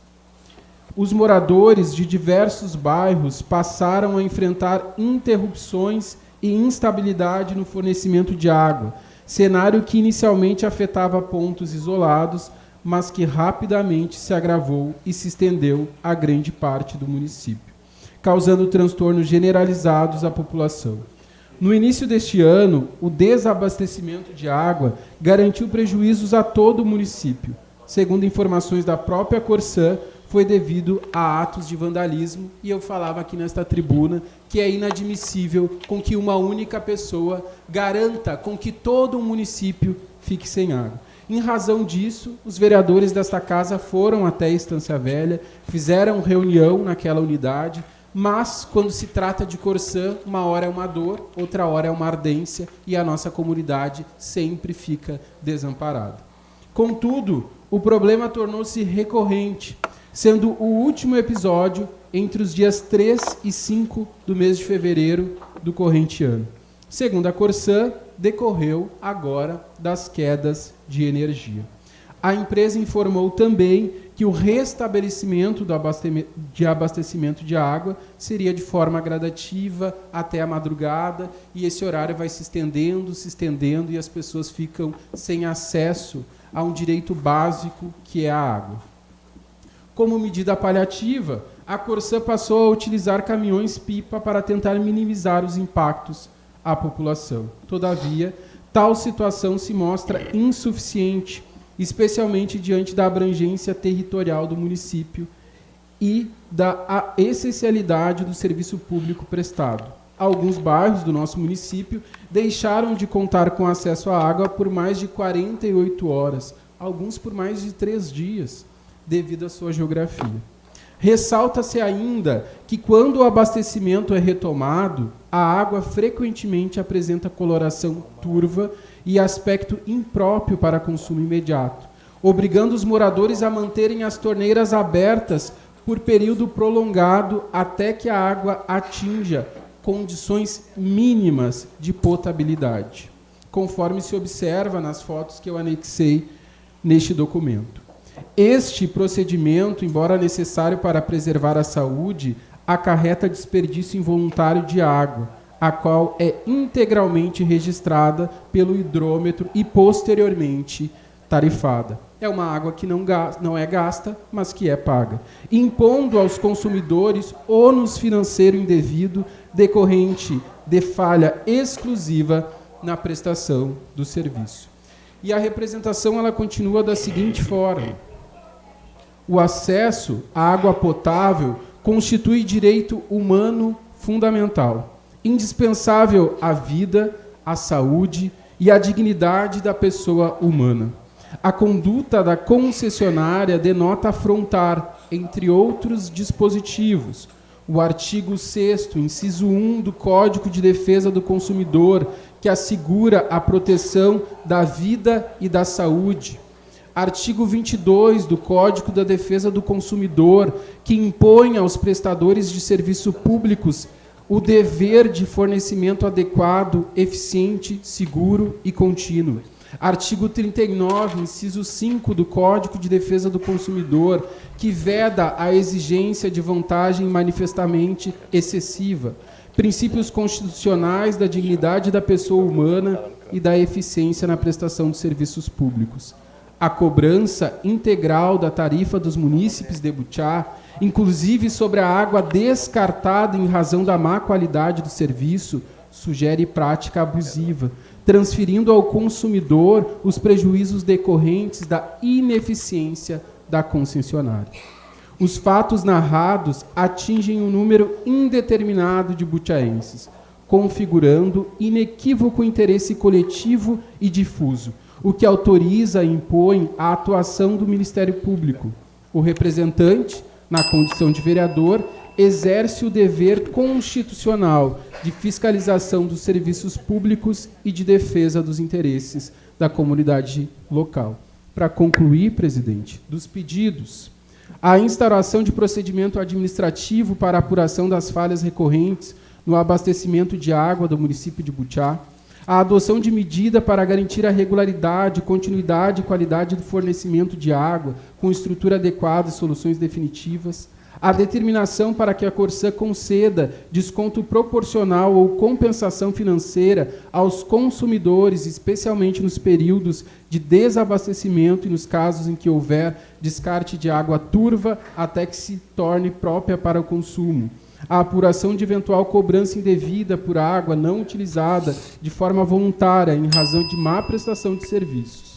Os moradores de diversos bairros passaram a enfrentar interrupções e instabilidade no fornecimento de água, cenário que inicialmente afetava pontos isolados, mas que rapidamente se agravou e se estendeu a grande parte do município, causando transtornos generalizados à população. No início deste ano, o desabastecimento de água garantiu prejuízos a todo o município. Segundo informações da própria Corsã, foi devido a atos de vandalismo, e eu falava aqui nesta tribuna que é inadmissível com que uma única pessoa garanta com que todo o município fique sem água. Em razão disso, os vereadores desta casa foram até a Estância Velha, fizeram reunião naquela unidade, mas, quando se trata de Corsã, uma hora é uma dor, outra hora é uma ardência, e a nossa comunidade sempre fica desamparada. Contudo, o problema tornou-se recorrente, sendo o último episódio entre os dias 3 e 5 do mês de fevereiro do corrente ano. Segundo a Corsã, decorreu agora das quedas de energia. A empresa informou também que o restabelecimento de abastecimento de água seria de forma gradativa até a madrugada, e esse horário vai se estendendo, e as pessoas ficam sem acesso a um direito básico, que é a água. Como medida paliativa, a Corsã passou a utilizar caminhões-pipa para tentar minimizar os impactos à população. Todavia, tal situação se mostra insuficiente, especialmente diante da abrangência territorial do município e da essencialidade do serviço público prestado. Alguns bairros do nosso município deixaram de contar com acesso à água por mais de 48 horas, alguns por mais de 3 dias, devido à sua geografia. Ressalta-se ainda que, quando o abastecimento é retomado, a água frequentemente apresenta coloração turva e aspecto impróprio para consumo imediato, obrigando os moradores a manterem as torneiras abertas por período prolongado até que a água atinja condições mínimas de potabilidade, conforme se observa nas fotos que eu anexei neste documento. Este procedimento, embora necessário para preservar a saúde, acarreta desperdício involuntário de água, a qual é integralmente registrada pelo hidrômetro e posteriormente tarifada. É uma água que não é gasta, mas que é paga, impondo aos consumidores ônus financeiro indevido decorrente de falha exclusiva na prestação do serviço. E a representação ela continua da seguinte forma: o acesso à água potável constitui direito humano fundamental, indispensável à vida, à saúde e à dignidade da pessoa humana. A conduta da concessionária denota afrontar, entre outros dispositivos, o artigo 6º, inciso 1 do Código de Defesa do Consumidor, que assegura a proteção da vida e da saúde. Artigo 22 do Código da Defesa do Consumidor, que impõe aos prestadores de serviços públicos o dever de fornecimento adequado, eficiente, seguro e contínuo. Artigo 39, inciso 5 do Código de Defesa do Consumidor, que veda a exigência de vantagem manifestamente excessiva. Princípios constitucionais da dignidade da pessoa humana e da eficiência na prestação de serviços públicos. A cobrança integral da tarifa dos munícipes de Butiá, inclusive sobre a água descartada em razão da má qualidade do serviço, sugere prática abusiva, transferindo ao consumidor os prejuízos decorrentes da ineficiência da concessionária. Os fatos narrados atingem um número indeterminado de butiaenses, configurando inequívoco interesse coletivo e difuso, o que autoriza e impõe a atuação do Ministério Público. O representante, na condição de vereador, exerce o dever constitucional de fiscalização dos serviços públicos e de defesa dos interesses da comunidade local. Para concluir, presidente, dos pedidos, a instauração de procedimento administrativo para apuração das falhas recorrentes no abastecimento de água do município de Butiá, a adoção de medida para garantir a regularidade, continuidade e qualidade do fornecimento de água com estrutura adequada e soluções definitivas, a determinação para que a Corsã conceda desconto proporcional ou compensação financeira aos consumidores, especialmente nos períodos de desabastecimento e nos casos em que houver descarte de água turva até que se torne própria para o consumo. A apuração de eventual cobrança indevida por água não utilizada de forma voluntária em razão de má prestação de serviços.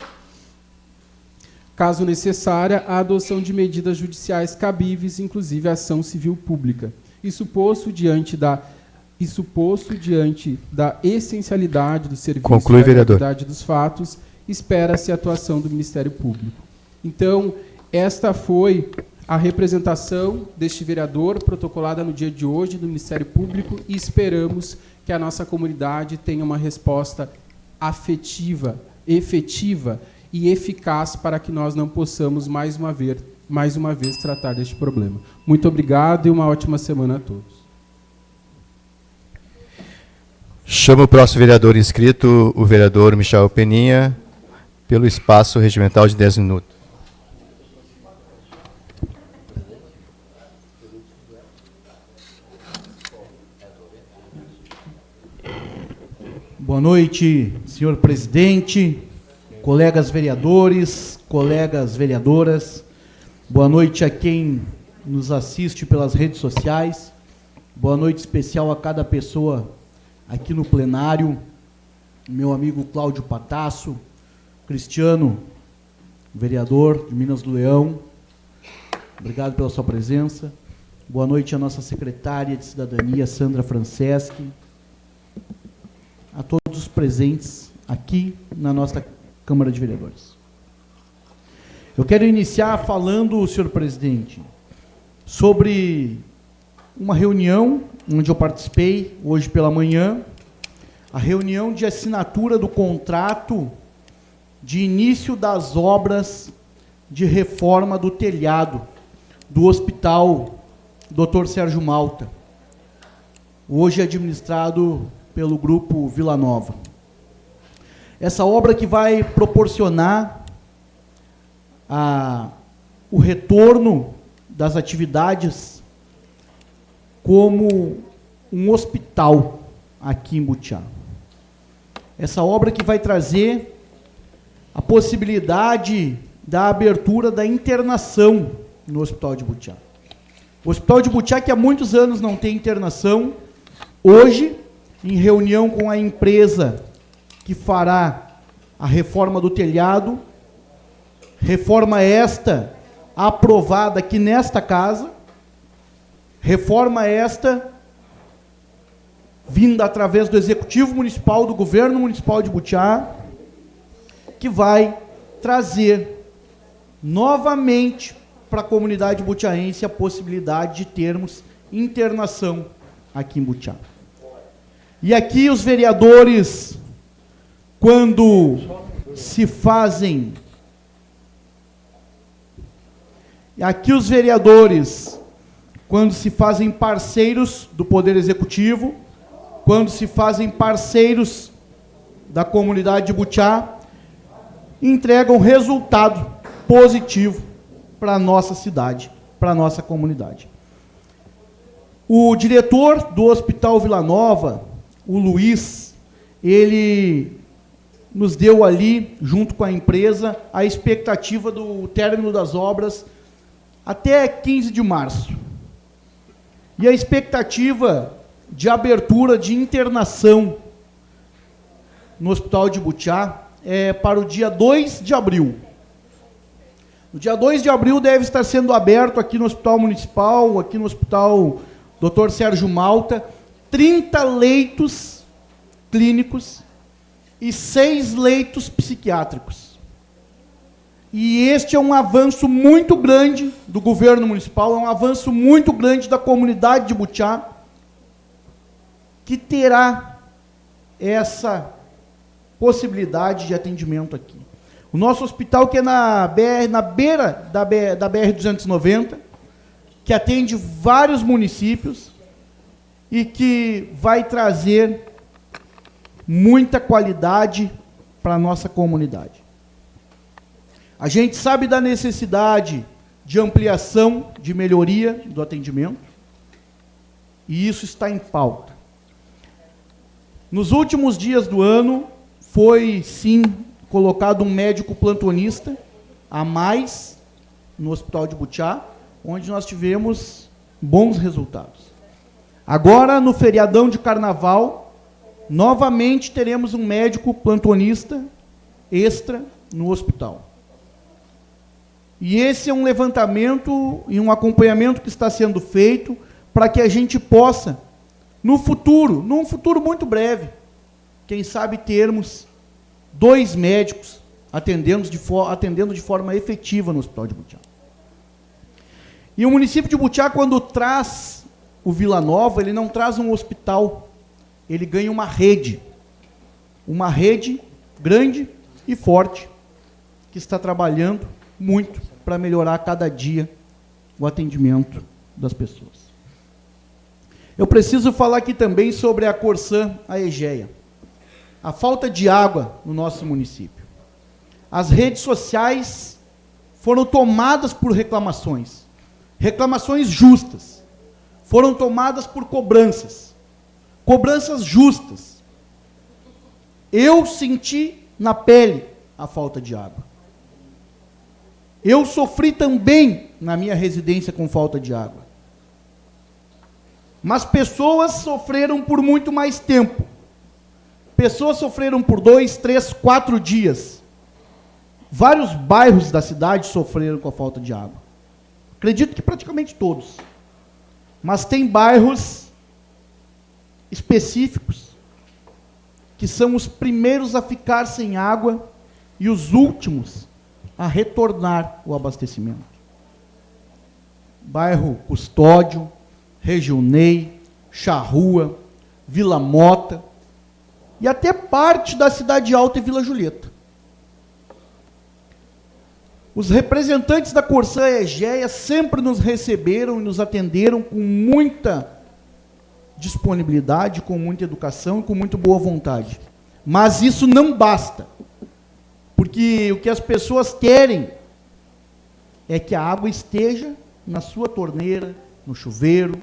Caso necessária, a adoção de medidas judiciais cabíveis, inclusive a ação civil pública. Isso posto diante da essencialidade do serviço Conclui, e da vereador. gravidade dos fatos, espera-se a atuação do Ministério Público. Então, esta foi a representação deste vereador, protocolada no dia de hoje do Ministério Público, e esperamos que a nossa comunidade tenha uma resposta afetiva, efetiva e eficaz para que nós não possamos mais uma vez tratar deste problema. Muito obrigado e uma ótima semana a todos. Chamo o próximo vereador inscrito, o vereador Michel Peninha, pelo espaço regimental de 10 minutos. Boa noite, senhor presidente, colegas vereadores, colegas vereadoras. Boa noite a quem nos assiste pelas redes sociais. Boa noite especial a cada pessoa aqui no plenário. Meu amigo Cláudio Patasso, Cristiano, vereador de Minas do Leão. Obrigado pela sua presença. Boa noite à nossa secretária de Cidadania, Sandra Franceschi. A todos os presentes aqui na nossa Câmara de Vereadores. Eu quero iniciar falando, senhor presidente, sobre uma reunião onde eu participei hoje pela manhã, a reunião de assinatura do contrato de início das obras de reforma do telhado do Hospital Dr. Sérgio Malta, hoje administrado pelo Grupo Vila Nova. Essa obra que vai proporcionar o retorno das atividades como um hospital aqui em Butiá. Essa obra que vai trazer a possibilidade da abertura da internação no Hospital de Butiá. O Hospital de Butiá, que há muitos anos não tem internação, hoje, em reunião com a empresa que fará a reforma do telhado, reforma esta aprovada aqui nesta casa, reforma esta vinda através do Executivo Municipal, do Governo Municipal de Butiá, que vai trazer novamente para a comunidade butiaense a possibilidade de termos internação aqui em Butiá. E aqui os vereadores, quando se fazem... parceiros do Poder Executivo, quando se fazem parceiros da comunidade de Butiá, entregam resultado positivo para a nossa cidade, para a nossa comunidade. O diretor do Hospital Vila Nova, o Luiz, ele nos deu ali, junto com a empresa, a expectativa do término das obras até 15 de março. E a expectativa de abertura de internação no Hospital de Butiá é para o dia 2 de abril. No dia 2 de abril deve estar sendo aberto aqui no Hospital Municipal, aqui no Hospital Dr. Sérgio Malta, 30 leitos clínicos e 6 leitos psiquiátricos. E este é um avanço muito grande do governo municipal, é um avanço muito grande da comunidade de Butiá, que terá essa possibilidade de atendimento aqui. O nosso hospital, que é na beira da BR-290, que atende vários municípios e que vai trazer muita qualidade para a nossa comunidade. A gente sabe da necessidade de ampliação, de melhoria do atendimento, e isso está em pauta. Nos últimos dias do ano, foi, sim, colocado um médico plantonista a mais no Hospital de Butiá, onde nós tivemos bons resultados. Agora, no feriadão de Carnaval, novamente teremos um médico plantonista extra no hospital. E esse é um levantamento e um acompanhamento que está sendo feito para que a gente possa, no futuro, num futuro muito breve, quem sabe termos 2 médicos atendendo de forma efetiva no Hospital de Butiá. E o município de Butiá, quando traz o Vila Nova, ele não traz um hospital, ele ganha uma rede grande e forte, que está trabalhando muito para melhorar a cada dia o atendimento das pessoas. Eu preciso falar aqui também sobre a Corsã, a Egeia. A falta de água no nosso município. As redes sociais foram tomadas por reclamações justas. Foram tomadas por cobranças justas. Eu senti na pele a falta de água. Eu sofri também na minha residência com falta de água. Mas pessoas sofreram por muito mais tempo. Pessoas sofreram por 2, 3, 4 dias. Vários bairros da cidade sofreram com a falta de água. Acredito que praticamente todos. Mas tem bairros específicos que são os primeiros a ficar sem água e os últimos a retornar o abastecimento. Bairro Custódio, Regionei, Charrua, Vila Mota e até parte da Cidade Alta e Vila Julieta. Os representantes da Corsã e Egeia sempre nos receberam e nos atenderam com muita disponibilidade, com muita educação e com muito boa vontade. Mas isso não basta. Porque o que as pessoas querem é que a água esteja na sua torneira, no chuveiro,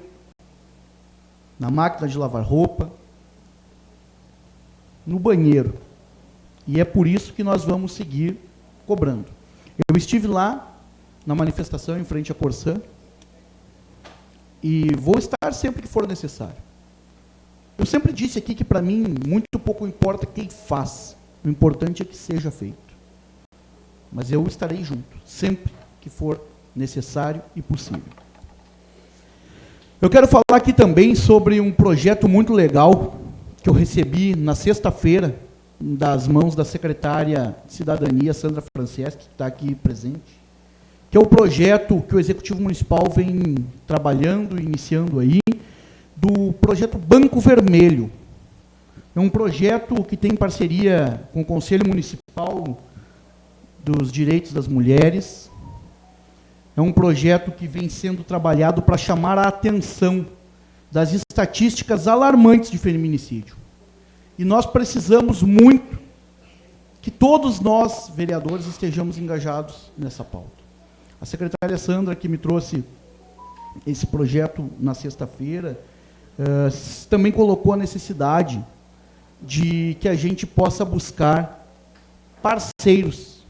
na máquina de lavar roupa, no banheiro. E é por isso que nós vamos seguir cobrando. Eu estive lá, na manifestação em frente à Corsã, e vou estar sempre que for necessário. Eu sempre disse aqui que, para mim, muito pouco importa quem faz, O importante é que seja feito. Mas eu estarei junto, sempre que for necessário e possível. Eu quero falar aqui também sobre um projeto muito legal que eu recebi na sexta-feira das mãos da secretária de Cidadania, Sandra Franceschi, que está aqui presente, que é o projeto que o Executivo Municipal vem trabalhando, iniciando aí, do projeto Banco Vermelho. É um projeto que tem parceria com o Conselho Municipal dos Direitos das Mulheres. É um projeto que vem sendo trabalhado para chamar a atenção das estatísticas alarmantes de feminicídio. E nós precisamos muito que todos nós, vereadores, estejamos engajados nessa pauta. A secretária Sandra, que me trouxe esse projeto na sexta-feira, também colocou a necessidade de que a gente possa buscar parceiros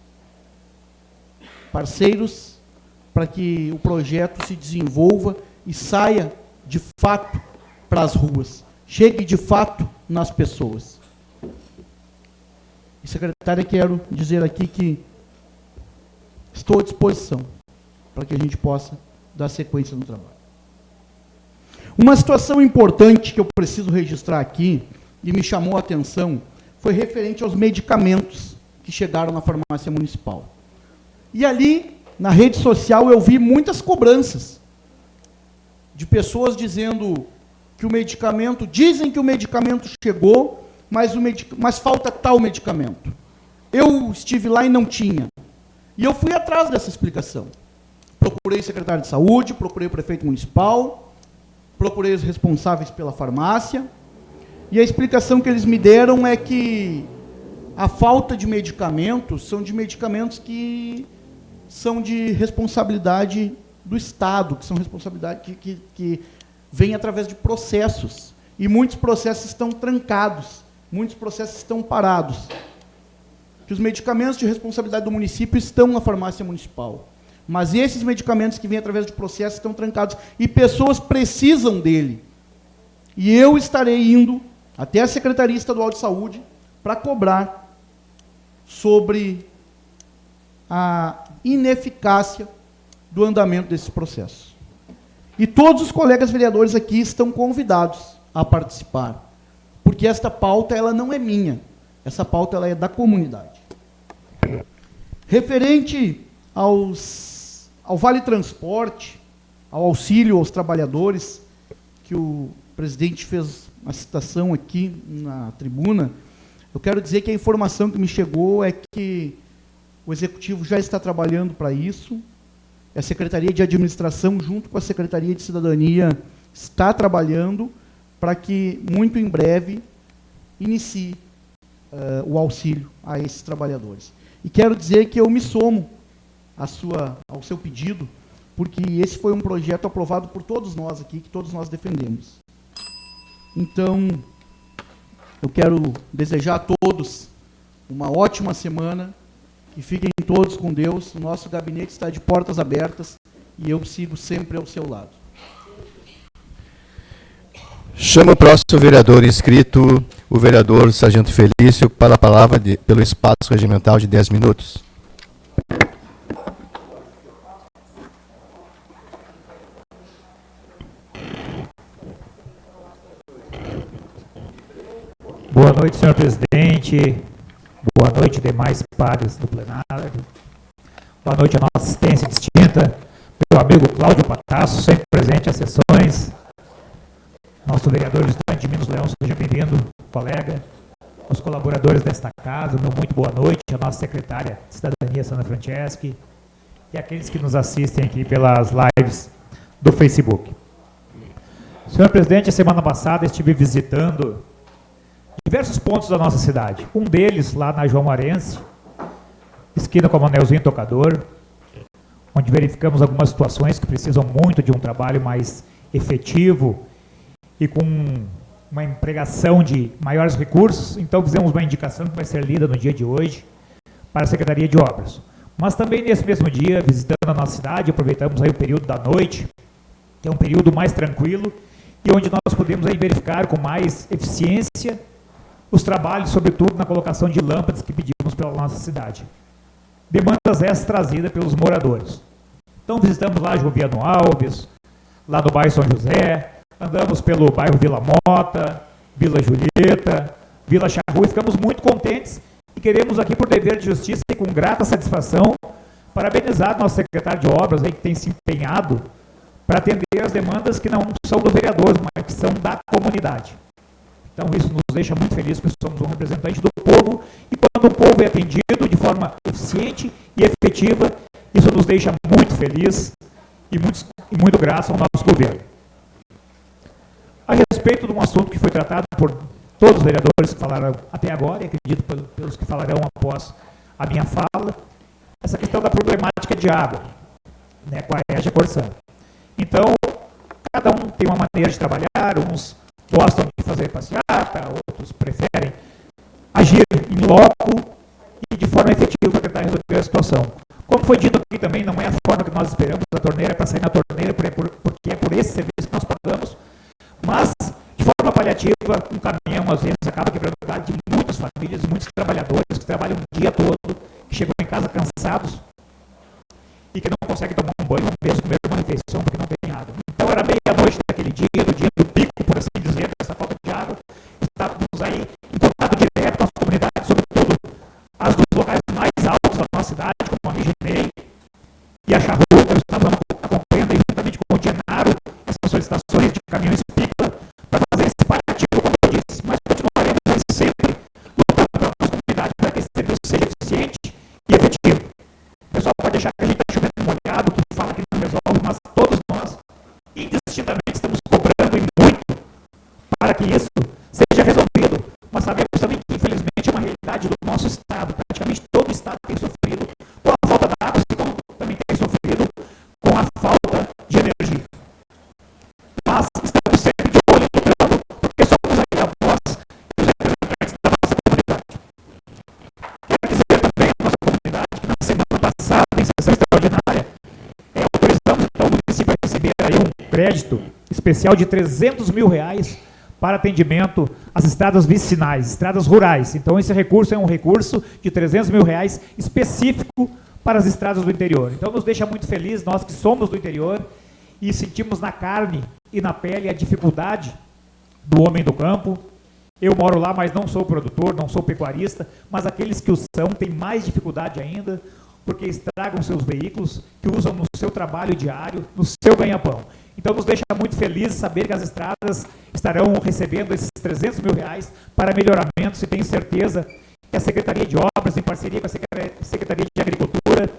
para que o projeto se desenvolva e saia de fato para as ruas, chegue de fato nas pessoas. E, secretária, quero dizer aqui que estou à disposição para que a gente possa dar sequência no trabalho. Uma situação importante que eu preciso registrar aqui, e me chamou a atenção, foi referente aos medicamentos que chegaram na farmácia municipal. E ali, na rede social, eu vi muitas cobranças de pessoas dizendo que o medicamento, dizem que o medicamento chegou, mas falta tal medicamento. Eu estive lá e não tinha. E eu fui atrás dessa explicação. Procurei o secretário de saúde, procurei o prefeito municipal, procurei os responsáveis pela farmácia, e a explicação que eles me deram é que a falta de medicamentos são de medicamentos que são de responsabilidade do Estado, que são responsabilidade que vem através de processos. E muitos processos estão trancados, muitos processos estão parados. Que os medicamentos de responsabilidade do município estão na farmácia municipal. Mas esses medicamentos que vêm através de processos estão trancados. E pessoas precisam dele. E eu estarei indo até a Secretaria Estadual de Saúde para cobrar sobre a ineficácia do andamento desses processos. E todos os colegas vereadores aqui estão convidados a participar, porque esta pauta ela não é minha, essa pauta ela é da comunidade. Referente ao Vale Transporte, ao auxílio aos trabalhadores, que o presidente fez uma citação aqui na tribuna, eu quero dizer que a informação que me chegou é que o Executivo já está trabalhando para isso, a Secretaria de Administração, junto com a Secretaria de Cidadania, está trabalhando para que, muito em breve, inicie o auxílio a esses trabalhadores. E quero dizer que eu me somo ao seu pedido, porque esse foi um projeto aprovado por todos nós aqui, que todos nós defendemos. Então, eu quero desejar a todos uma ótima semana, e fiquem todos com Deus. O nosso gabinete está de portas abertas e eu sigo sempre ao seu lado. Chama o próximo vereador inscrito, o vereador Sargento Felício, para a palavra pelo espaço regimental de 10 minutos. Boa noite, senhor presidente. Boa noite, demais pares do plenário. Boa noite, a nossa assistência distinta, meu amigo Cláudio Patasso, sempre presente às sessões. Nosso vereador de Minas Leão, seja bem-vindo, colega. Os colaboradores desta casa, meu muito boa noite. A nossa secretária de Cidadania, Sandra Franceschi, e aqueles que nos assistem aqui pelas lives do Facebook. Senhor presidente, a semana passada estive visitando diversos pontos da nossa cidade. Um deles, lá na João Marense, esquina com a Manelzinho Tocador, onde verificamos algumas situações que precisam muito de um trabalho mais efetivo e com uma empregação de maiores recursos. Então, fizemos uma indicação que vai ser lida no dia de hoje para a Secretaria de Obras. Mas também, nesse mesmo dia, visitando a nossa cidade, aproveitamos aí o período da noite, que é um período mais tranquilo, e onde nós podemos aí verificar com mais eficiência os trabalhos, sobretudo na colocação de lâmpadas que pedimos pela nossa cidade. Demandas essas trazidas pelos moradores. Então visitamos lá Joviano Alves, lá no bairro São José, andamos pelo bairro Vila Mota, Vila Julieta, Vila Charrua, e ficamos muito contentes e queremos aqui, por dever de justiça e com grata satisfação, parabenizar nosso secretário de obras aí, que tem se empenhado para atender as demandas que não são do vereador, mas que são da comunidade. Então isso nos deixa muito felizes, porque somos um representante do povo, e quando o povo é atendido de forma eficiente e efetiva, isso nos deixa muito felizes e muito graças ao nosso governo. A respeito de um assunto que foi tratado por todos os vereadores que falaram até agora, e acredito pelos que falarão após a minha fala, essa questão da problemática de água, né, com a EJA Corsã. Então, cada um tem uma maneira de trabalhar, uns gostam de fazer passeata, outros preferem agir em loco e de forma efetiva para tentar resolver a situação. Como foi dito aqui também, não é a forma que nós esperamos da torneira para sair na torneira, porque é por esse serviço que nós pagamos, mas de forma paliativa, um caminhão às vezes acaba quebrando a qualidade de muitas famílias e muitos trabalhadores que trabalham o dia todo, que chegam em casa cansados e que não conseguem tomar um banho, ou mesmo comer uma refeição porque não tem água. Então era meia-noite daquele dia, do dia do pico, por assim dizer, dessa falta de água, estávamos aí em contato direto com as comunidades, sobretudo as dos locais mais altos da nossa cidade, como a Reginei e a Charrua. Eu estava acompanhando aí, juntamente com o Genaro, essas solicitações de caminhões pipa para fazer esse paliativo, como eu disse, mas continuaremos aí sempre lutando pela nossa comunidade para que esse serviço seja eficiente e efetivo. O pessoal pode achar que a gente está chovendo molhado, que fala que não resolve, mas todos nós, indistintamente, estamos cobrando e muito para que isso seja resolvido. Mas sabemos também que, infelizmente, é uma realidade do nosso Estado. Praticamente todo o Estado tem sofrido com a falta de água, como também tem sofrido com a falta de energia. Mas estamos sempre de olho lutando, porque somos aí a voz e os representantes da nossa comunidade. Quero dizer também à nossa comunidade que na semana passada, em sessão extraordinária, autorizamos então o município a receber aí um crédito especial de R$300 mil para atendimento às estradas vicinais, estradas rurais. Então esse recurso é um recurso de R$300 mil específico para as estradas do interior. Então nos deixa muito felizes, nós que somos do interior e sentimos na carne e na pele a dificuldade do homem do campo. Eu moro lá, mas não sou produtor, não sou pecuarista, mas aqueles que o são têm mais dificuldade ainda, porque estragam seus veículos, que usam no seu trabalho diário, no seu ganha-pão. Então nos deixa muito felizes saber que as estradas estarão recebendo esses R$300 mil para melhoramentos, e tenho certeza que a Secretaria de Obras, em parceria com a Secretaria de Agricultura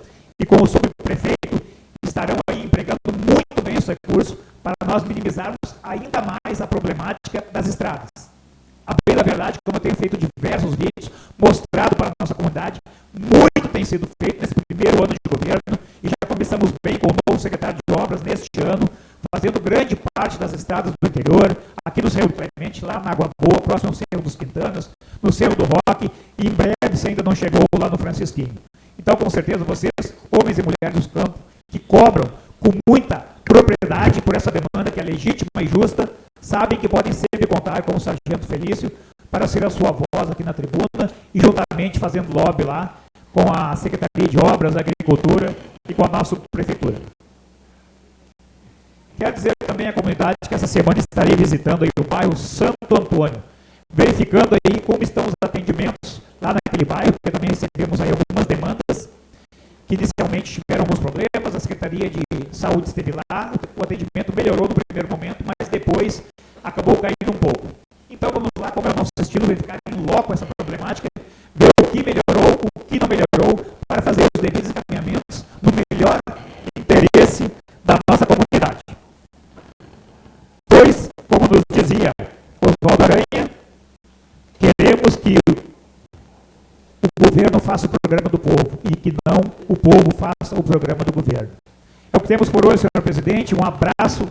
e com o subprefeito, estarão aí empregando muito bem esse recurso para nós minimizarmos ainda mais a problemática das estradas. A bem da verdade, como eu tenho feito diversos vídeos, mostrado para a nossa comunidade, muito tem sido feito nesse primeiro ano de governo, e já começamos bem com o novo secretário de Obras neste ano, fazendo grande parte das estradas do interior, aqui no Cerro do Clemente, lá na Água Boa, próximo ao Cerro dos Quintanas, no Cerro do Roque, e em breve, se ainda não chegou, lá no Francisquinho. Então, com certeza, vocês, homens e mulheres do campo, que cobram com muita propriedade por essa demanda que é legítima e justa, sabem que podem sempre contar com o Sargento Felício para ser a sua voz aqui na tribuna e juntamente fazendo lobby lá com a Secretaria de Obras, Agricultura e com a nossa Prefeitura. Quero dizer também à comunidade que essa semana estarei visitando aí o bairro Santo Antônio, verificando aí como estão os atendimentos lá naquele bairro, porque também recebemos aí algumas demandas que inicialmente tiveram alguns problemas, a Secretaria de Saúde esteve lá, o atendimento melhorou no primeiro momento, mas depois acabou caindo um pouco. Então vamos lá, como é o nosso estilo, verificar em loco essa problemática, ver o que melhorou, o que não melhorou, para fazer os devidos encaminhamentos no melhor interesse da nossa comunidade. Pois, como nos dizia Oswaldo Aranha, queremos que o governo faça o programa do povo e que não o povo faça o programa do governo. É o que temos por hoje, senhor presidente. Um abraço.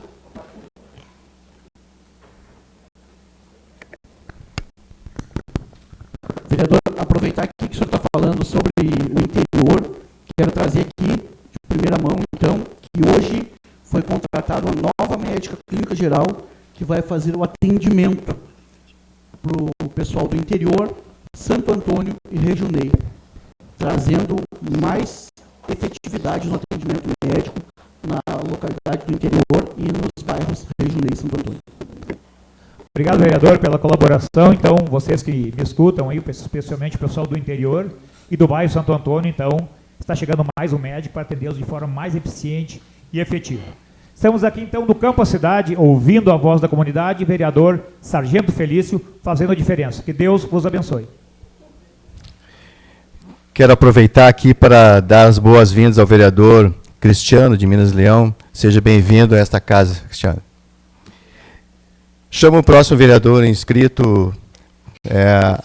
Vereador, aproveitar aqui que o senhor está falando sobre o interior, quero trazer aqui de primeira mão, então, que hoje foi contratada uma nova médica clínica geral que vai fazer o atendimento para o pessoal do interior, Santo Antônio e Rejunei, trazendo mais efetividade no atendimento médico na localidade do interior e nos bairros Rejunei e Santo Antônio. Obrigado, vereador, pela colaboração. Então, vocês que me escutam aí, especialmente o pessoal do interior e do bairro Santo Antônio, então, está chegando mais um médico para atendê-los de forma mais eficiente e efetiva. Estamos aqui, então, no Campo à Cidade, ouvindo a voz da comunidade, vereador Sargento Felício, fazendo a diferença. Que Deus vos abençoe. Quero aproveitar aqui para dar as boas-vindas ao vereador Cristiano, de Minas Leão. Seja bem-vindo a esta casa, Cristiano. Chamo o próximo vereador inscrito,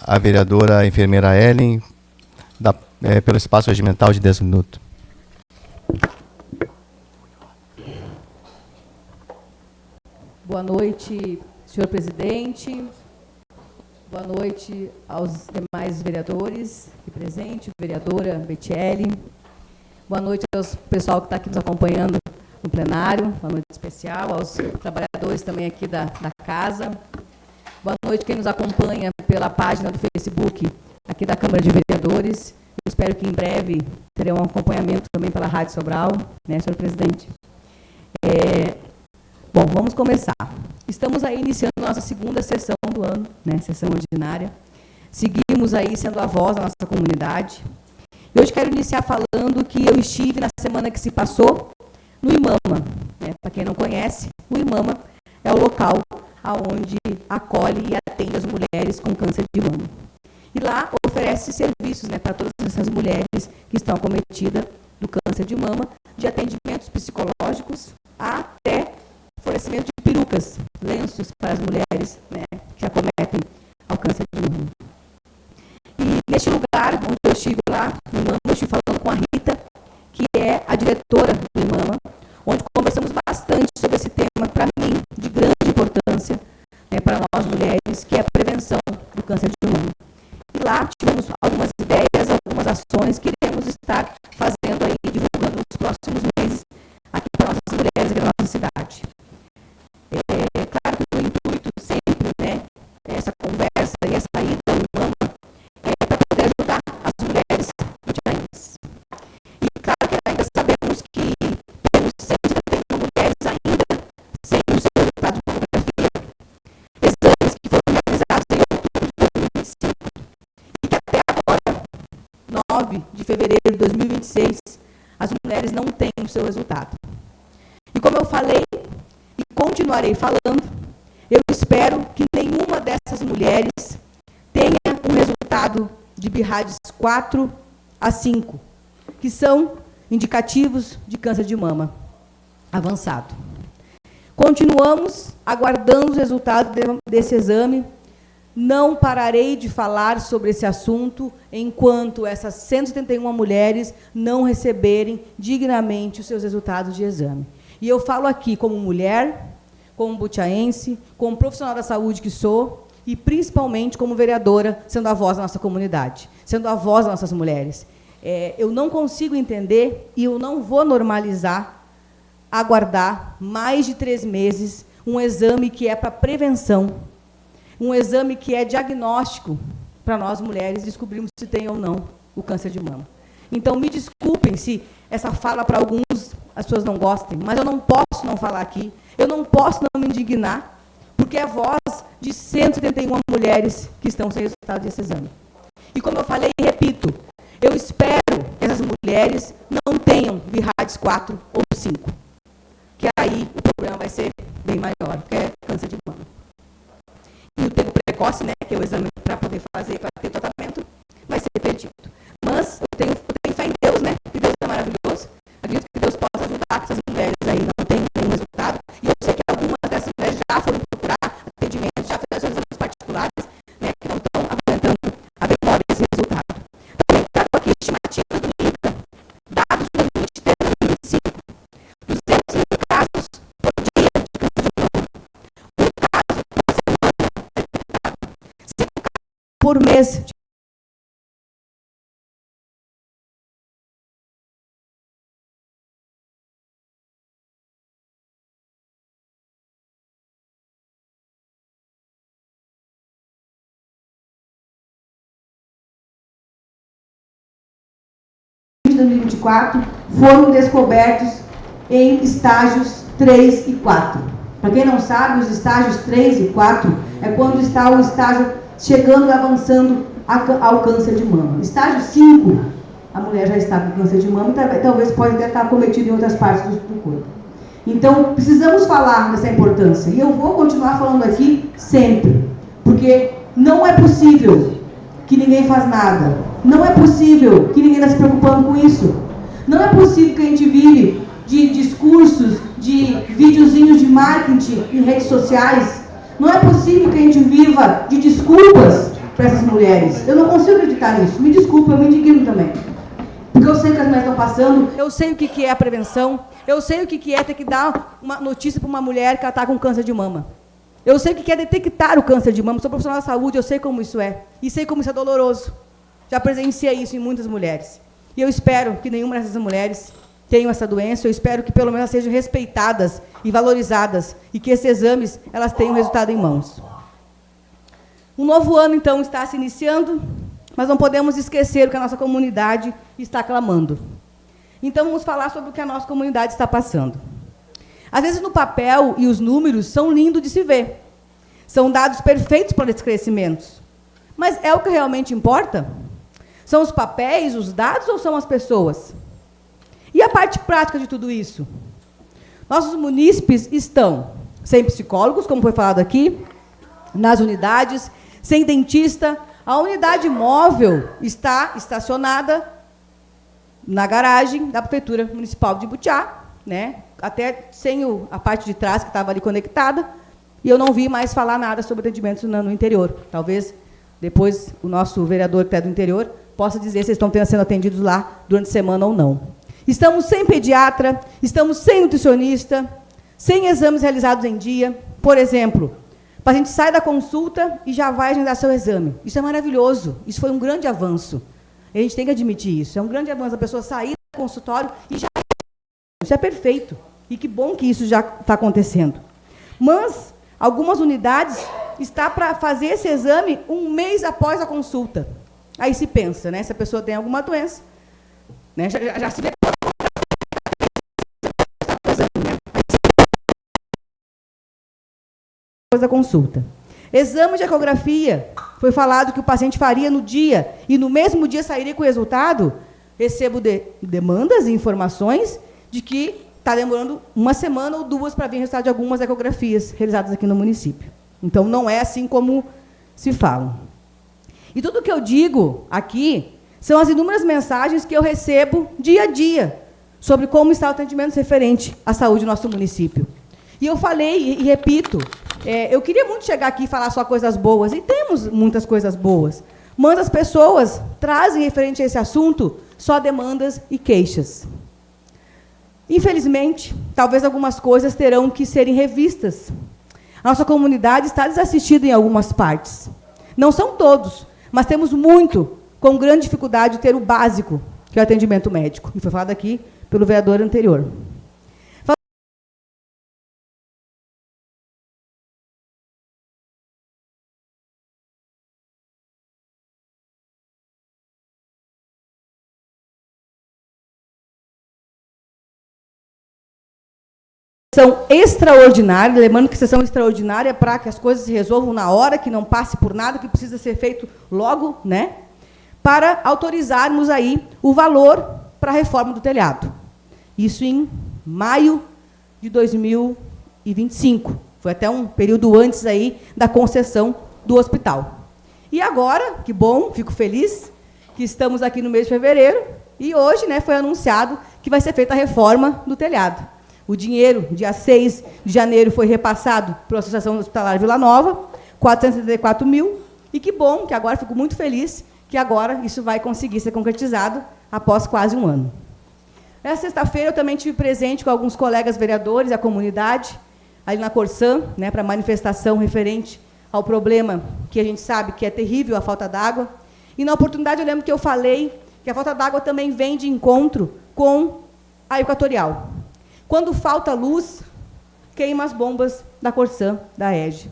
a vereadora enfermeira Ellen, pelo espaço regimental de 10 minutos. Boa noite, senhor presidente. Boa noite aos demais vereadores aqui presentes, vereadora Betiele. Boa noite ao pessoal que está aqui nos acompanhando no plenário. Boa noite especial aos trabalhadores também aqui da casa. Boa noite quem nos acompanha pela página do Facebook aqui da Câmara de Vereadores. Eu espero que em breve terão um acompanhamento também pela Rádio Sobral, né, senhor presidente? Bom, vamos começar. Estamos aí iniciando a nossa segunda sessão do ano, né, sessão ordinária. Seguimos aí sendo a voz da nossa comunidade. E hoje quero iniciar falando que eu estive na semana que se passou no IMAMA. Né? Para quem não conhece, o IMAMA é o local onde acolhe e atende as mulheres com câncer de mama. E lá oferece serviços, né, para todas essas mulheres que estão acometidas do câncer de mama, de atendimentos psicológicos até fornecimento de perucas, lenços para as mulheres, né, que acometem ao câncer de mama. E neste lugar, onde eu estive lá, no IMAMA, eu estive falando com a Rita, que é a diretora do IMAMA, onde conversamos bastante sobre esse tema, para mim, de grande importância, né, para nós mulheres, que é a prevenção do câncer de mama. E lá tivemos algumas ideias, algumas ações que iremos estar fazendo aí, divulgando nos próximos meses, aqui para nossas mulheres aqui da nossa cidade. É claro que o intuito sempre, né, essa conversa e essa ida ao IMAMA é para poder ajudar as mulheres botiaenses. E claro que ainda sabemos que temos 171 mulheres ainda sem o seu resultado de mamografia, exames que foram realizados em outubro de 2025 e que até agora, 9 de fevereiro de 2026, as mulheres não têm o seu resultado. E como eu falei, e continuarei falando, eu espero que nenhuma dessas mulheres tenha um resultado de BIRADS 4 a 5, que são indicativos de câncer de mama avançado. Continuamos aguardando os resultados desse exame. Não pararei de falar sobre esse assunto enquanto essas 171 mulheres não receberem dignamente os seus resultados de exame. E eu falo aqui como mulher, como botiaense, como profissional da saúde que sou, e principalmente como vereadora, sendo a voz da nossa comunidade, sendo a voz das nossas mulheres. Eu não consigo entender e eu não vou normalizar aguardar mais de 3 meses um exame que é para prevenção, um exame que é diagnóstico para nós mulheres descobrirmos se tem ou não o câncer de mama. Então, me desculpem se essa fala para alguns as pessoas não gostem, mas eu não posso não falar aqui, eu não posso não me indignar, porque é a voz de 171 mulheres que estão sem resultado desse exame. E como eu falei e repito, eu espero que essas mulheres não tenham BIRADS 4 ou 5, que aí o problema vai ser bem maior, que é câncer de mama. E o tempo precoce, né, que é o exame para poder fazer, para ter tratamento, vai ser perdido. Mas eu tenho fé em Deus, né, que Deus é maravilhoso. Acredito que Deus possa ajudar que essas mulheres aí não tenham nenhum resultado. E eu sei que algumas dessas mulheres já foram procurar atendimento, já fizeram seus exames particulares, né, que não estão aguentando a demora desse resultado. Também trago aqui estimativas do INCA, dados de 2023 a 2025, 200 mil casos por dia de câncer de mama. Um caso por semana é detectado. 5 casos por mês de 2024 foram descobertos em estágios 3 e 4. Para quem não sabe, os estágios 3 e 4 é quando está o estágio chegando e avançando ao câncer de mama. Estágio 5, a mulher já está com câncer de mama e talvez pode até estar cometido em outras partes do corpo. Então, precisamos falar dessa importância. E eu vou continuar falando aqui sempre. Porque não é possível que ninguém faz nada. Não é possível que ninguém está se preocupando com isso. Não é possível que a gente vive de discursos, de videozinhos de marketing em redes sociais. Não é possível que a gente viva de desculpas para essas mulheres. Eu não consigo acreditar nisso. Me desculpa, eu me indigno também. Porque eu sei o que as mulheres estão passando, eu sei o que é a prevenção, eu sei o que é ter que dar uma notícia para uma mulher que ela está com câncer de mama. Eu sei o que é detectar o câncer de mama, sou profissional da saúde, eu sei como isso é. E sei como isso é doloroso. Já presenciei isso em muitas mulheres. E eu espero que nenhuma dessas mulheres tenha essa doença, eu espero que pelo menos elas sejam respeitadas e valorizadas, e que esses exames elas tenham resultado em mãos. Um novo ano, então, está se iniciando, mas não podemos esquecer o que a nossa comunidade está clamando. Então, vamos falar sobre o que a nossa comunidade está passando. Às vezes, no papel, e os números são lindos de se ver. São dados perfeitos para esses crescimentos. Mas é o que realmente importa? São os papéis, os dados, ou são as pessoas? E a parte prática de tudo isso? Nossos munícipes estão sem psicólogos, como foi falado aqui, nas unidades, sem dentista. A unidade móvel está estacionada na garagem da Prefeitura Municipal de Butiá, né? Até sem a parte de trás, que estava ali conectada, e eu não vi mais falar nada sobre atendimentos no interior. Talvez depois o nosso vereador, que é do interior, possa dizer se estão sendo atendidos lá durante a semana ou não. Estamos sem pediatra, estamos sem nutricionista, sem exames realizados em dia. Por exemplo, o paciente sai da consulta e já vai agendar seu exame. Isso é maravilhoso, isso foi um grande avanço. A gente tem que admitir isso, é um grande avanço, a pessoa sair do consultório e já... Isso é perfeito, e que bom que isso já está acontecendo. Mas, algumas unidades está para fazer esse exame um mês após a consulta. Aí se pensa, né, se a pessoa tem alguma doença, né, já se vê... da consulta. Exame de ecografia, foi falado que o paciente faria no dia, e no mesmo dia sairia com o resultado. Recebo demandas e informações de que está demorando uma semana ou duas para vir o resultado de algumas ecografias realizadas aqui no município. Então, não é assim como se fala. E tudo o que eu digo aqui são as inúmeras mensagens que eu recebo dia a dia sobre como está o atendimento referente à saúde do nosso município. E eu falei e repito, eu queria muito chegar aqui e falar só coisas boas, e temos muitas coisas boas, mas as pessoas trazem referente a esse assunto só demandas e queixas. Infelizmente, talvez algumas coisas terão que serem revistas. A nossa comunidade está desassistida em algumas partes. Não são todos, mas temos muito com grande dificuldade de ter o básico, que é o atendimento médico. E foi falado aqui pelo vereador anterior. Sessão extraordinária, lembrando que sessão extraordinária é para que as coisas se resolvam na hora, que não passe por nada, que precisa ser feito logo, né? Para autorizarmos aí o valor para a reforma do telhado. Isso em maio de 2025. Foi até um período antes aí da concessão do hospital. E agora, que bom, fico feliz que estamos aqui no mês de fevereiro e hoje, né, foi anunciado que vai ser feita a reforma do telhado. O dinheiro, dia 6 de janeiro, foi repassado pela Associação Hospitalar Vila Nova, 474 mil, e que bom, que agora fico muito feliz que agora isso vai conseguir ser concretizado após quase um ano. Nessa sexta-feira, eu também estive presente com alguns colegas vereadores e a comunidade, ali na Corsã, né, para manifestação referente ao problema que a gente sabe que é terrível, a falta d'água. E, na oportunidade, eu lembro que eu falei que a falta d'água também vem de encontro com a Equatorial. Quando falta luz, queima as bombas da Corsã, da EGE.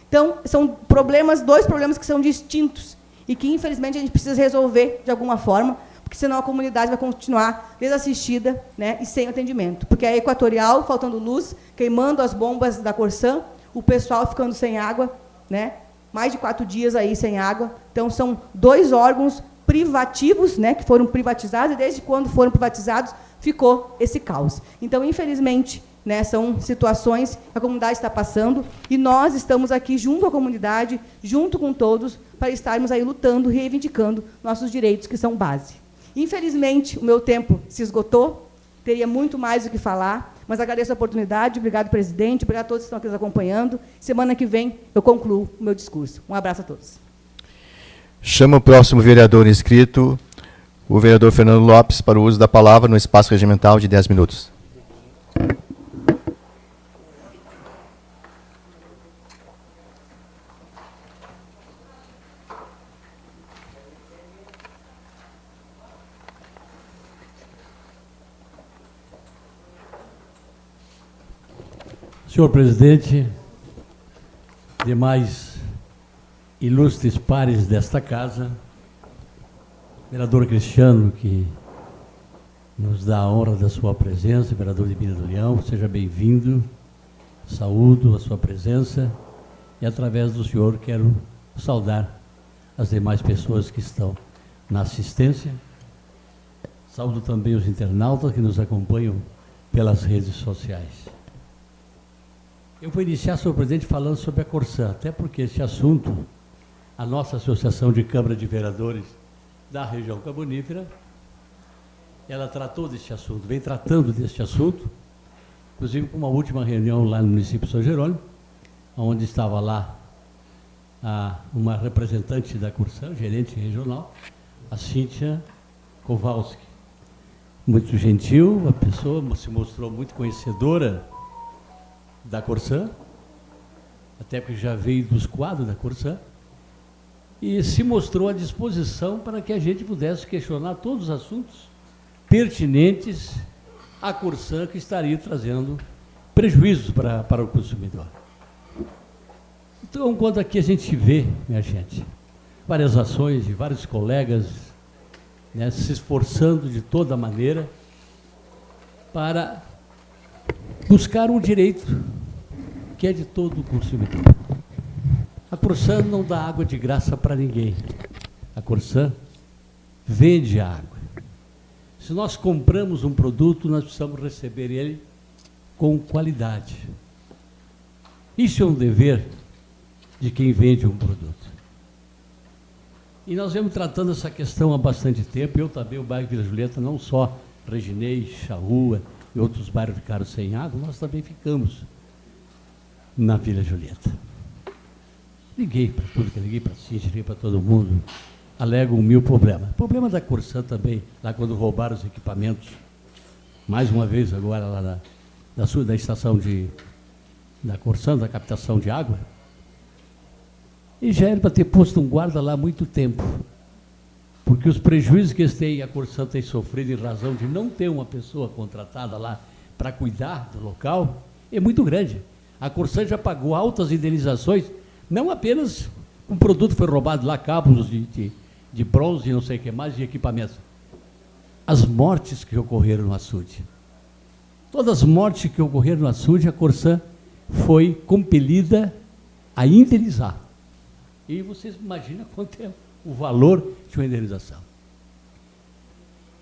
Então, são problemas, dois problemas que são distintos e que, infelizmente, a gente precisa resolver de alguma forma, porque porque senão a comunidade vai continuar desassistida, né, e sem atendimento. Porque a Equatorial, faltando luz, queimando as bombas da Corsã, o pessoal ficando sem água, né, mais de 4 dias aí sem água. Então, são 2 órgãos privativos, né, que foram privatizados, e desde quando foram privatizados, ficou esse caos. Então, infelizmente, né, são situações que a comunidade está passando, e nós estamos aqui junto à comunidade, junto com todos, para estarmos aí lutando, reivindicando nossos direitos, que são base. Infelizmente, o meu tempo se esgotou, teria muito mais o que falar, mas agradeço a oportunidade, obrigado, presidente, obrigado a todos que estão aqui nos acompanhando. Semana que vem eu concluo o meu discurso. Um abraço a todos. Chama o próximo vereador inscrito, o vereador Fernando Lopes, para o uso da palavra no espaço regimental de 10 minutos. Senhor presidente, demais ilustres pares desta casa, vereador Cristiano, que nos dá a honra da sua presença, vereador de Mina do Leão, seja bem-vindo, saúdo a sua presença, e através do senhor quero saudar as demais pessoas que estão na assistência. Saúdo também os internautas que nos acompanham pelas redes sociais. Eu vou iniciar, senhor presidente, falando sobre a Corsã, até porque esse assunto, a nossa Associação de Câmara de Vereadores da região carbonífera, ela tratou deste assunto, vem tratando deste assunto, inclusive com uma última reunião lá no município de São Jerônimo, onde estava lá uma representante da Corsã, gerente regional, a Cíntia Kowalski. Muito gentil, a pessoa se mostrou muito conhecedora da Corsã, até porque já veio dos quadros da Corsã, e se mostrou à disposição para que a gente pudesse questionar todos os assuntos pertinentes à Corsã, que estaria trazendo prejuízos para o consumidor. Então, quando aqui a gente vê, minha gente, várias ações de vários colegas, né, se esforçando de toda maneira para buscar um direito que é de todo o consumidor. A Corsã não dá água de graça para ninguém. A Corsã vende água. Se nós compramos um produto, nós precisamos receber ele com qualidade. Isso é um dever de quem vende um produto. E nós vemos tratando essa questão há bastante tempo. Eu também, o bairro Vila Julieta, não só Reginei, Charrua e outros bairros ficaram sem água, nós também ficamos na Vila Julieta. Liguei para tudo, liguei para a Cíntia, liguei para todo mundo, alegam 1000 problemas. O problema da Corsã também, lá quando roubaram os equipamentos, mais uma vez agora lá da estação da Corsã, da captação de água, e já era para ter posto um guarda lá há muito tempo, porque os prejuízos que a Corsã tem sofrido em razão de não ter uma pessoa contratada lá para cuidar do local, é muito grande. A Corsã já pagou altas indenizações, não apenas um produto foi roubado lá, cabos de bronze e não sei o que mais, de equipamentos. As mortes que ocorreram no açude. Todas as mortes que ocorreram no açude, a Corsã foi compelida a indenizar. E vocês imaginam quanto é o valor de uma indenização.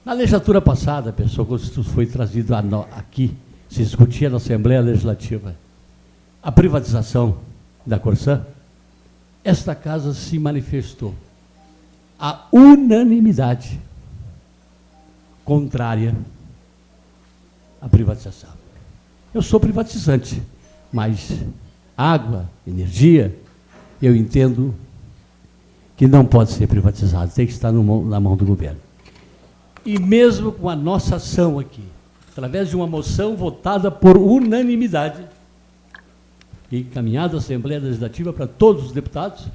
Na legislatura passada, pessoal, quando isso foi trazido aqui, se discutia na Assembleia Legislativa a privatização da Corsã, esta casa se manifestou a unanimidade contrária à privatização. Eu sou privatizante, mas água, energia, eu entendo que não pode ser privatizado, tem que estar na mão do governo. E mesmo com a nossa ação aqui, através de uma moção votada por unanimidade, e encaminhada à Assembleia Legislativa para todos os deputados,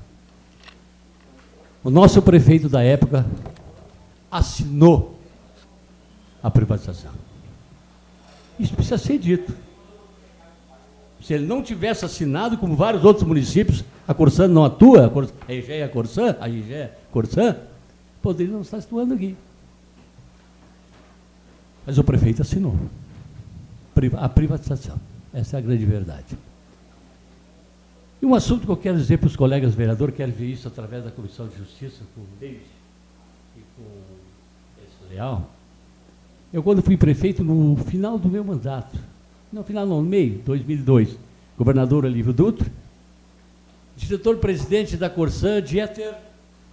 o nosso prefeito da época assinou a privatização. Isso precisa ser dito. Se ele não tivesse assinado, como vários outros municípios, a Corsã não atua, a IGE é a Corsã, poderia não estar atuando aqui. Mas o prefeito assinou a privatização. Essa é a grande verdade. E um assunto que eu quero dizer para os colegas vereadores, quero ver isso através da Comissão de Justiça, com o David e com esse Leal. Eu, quando fui prefeito, no final do meu mandato, no meio, 2002, governador Olívio Dutra, diretor-presidente da Corsã, Dieter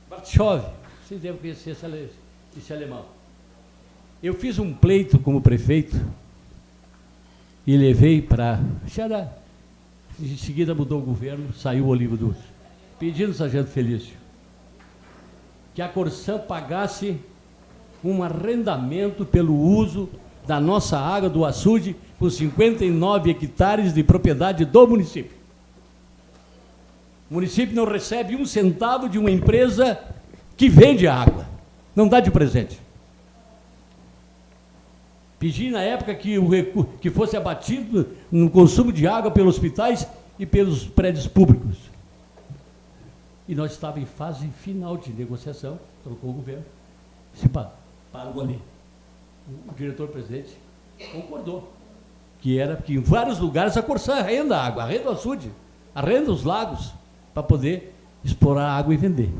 Bartschov, vocês devem conhecer esse alemão. Eu fiz um pleito como prefeito e levei para... Em seguida mudou o governo, saiu o Olívio Dutra, pedindo ao sargento Felício que a Corsã pagasse um arrendamento pelo uso da nossa água do açude com 59 hectares de propriedade do município. O município não recebe um centavo de uma empresa que vende água, não dá de presente. Pedi na época que fosse abatido no consumo de água pelos hospitais e pelos prédios públicos. E nós estávamos em fase final de negociação, trocou o governo, se pagou ali. O diretor-presidente concordou que em vários lugares a Corsã arrenda a água, arrenda o açude, arrenda os lagos para poder explorar a água e vender.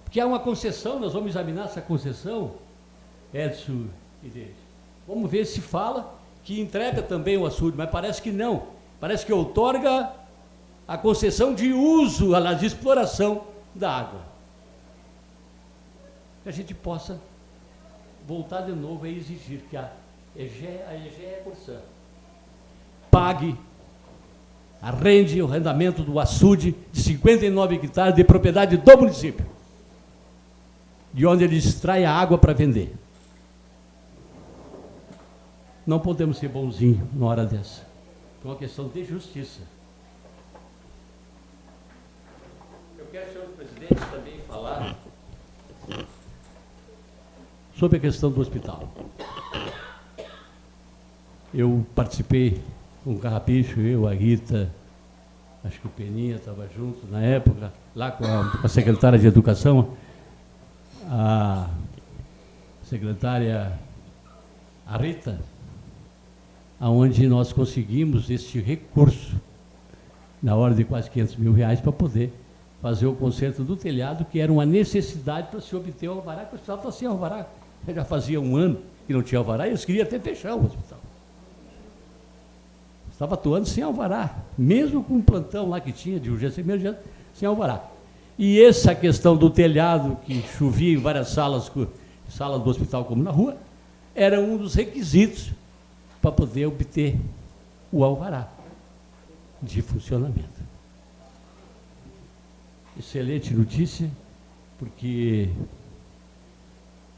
Porque há uma concessão, nós vamos examinar essa concessão, Edson e David. Vamos ver se fala que entrega também o açude, mas parece que não. Parece que outorga a concessão de uso, de exploração da água. Que a gente possa voltar de novo a exigir que a EGE Corsã pague, arrende o arrendamento do açude de 59 hectares de propriedade do município, de onde ele extrai a água para vender. Não podemos ser bonzinhos numa hora dessa. É uma questão de justiça. Eu quero, senhor presidente, também falar sobre a questão do hospital. Eu participei com o Carrapicho, eu, a Rita, acho que o Peninha estava junto na época, lá com a secretária de Educação, a secretária a Rita, aonde nós conseguimos este recurso, na ordem de quase R$500 mil, para poder fazer o conserto do telhado, que era uma necessidade para se obter o alvará, porque o hospital está sem alvará. Já fazia um ano que não tinha alvará e eles queriam até fechar o hospital. Estava atuando sem alvará, mesmo com um plantão lá que tinha de urgência e emergência, sem alvará. E essa questão do telhado, que chovia em várias salas do hospital como na rua, era um dos requisitos para poder obter o alvará de funcionamento. Excelente notícia, porque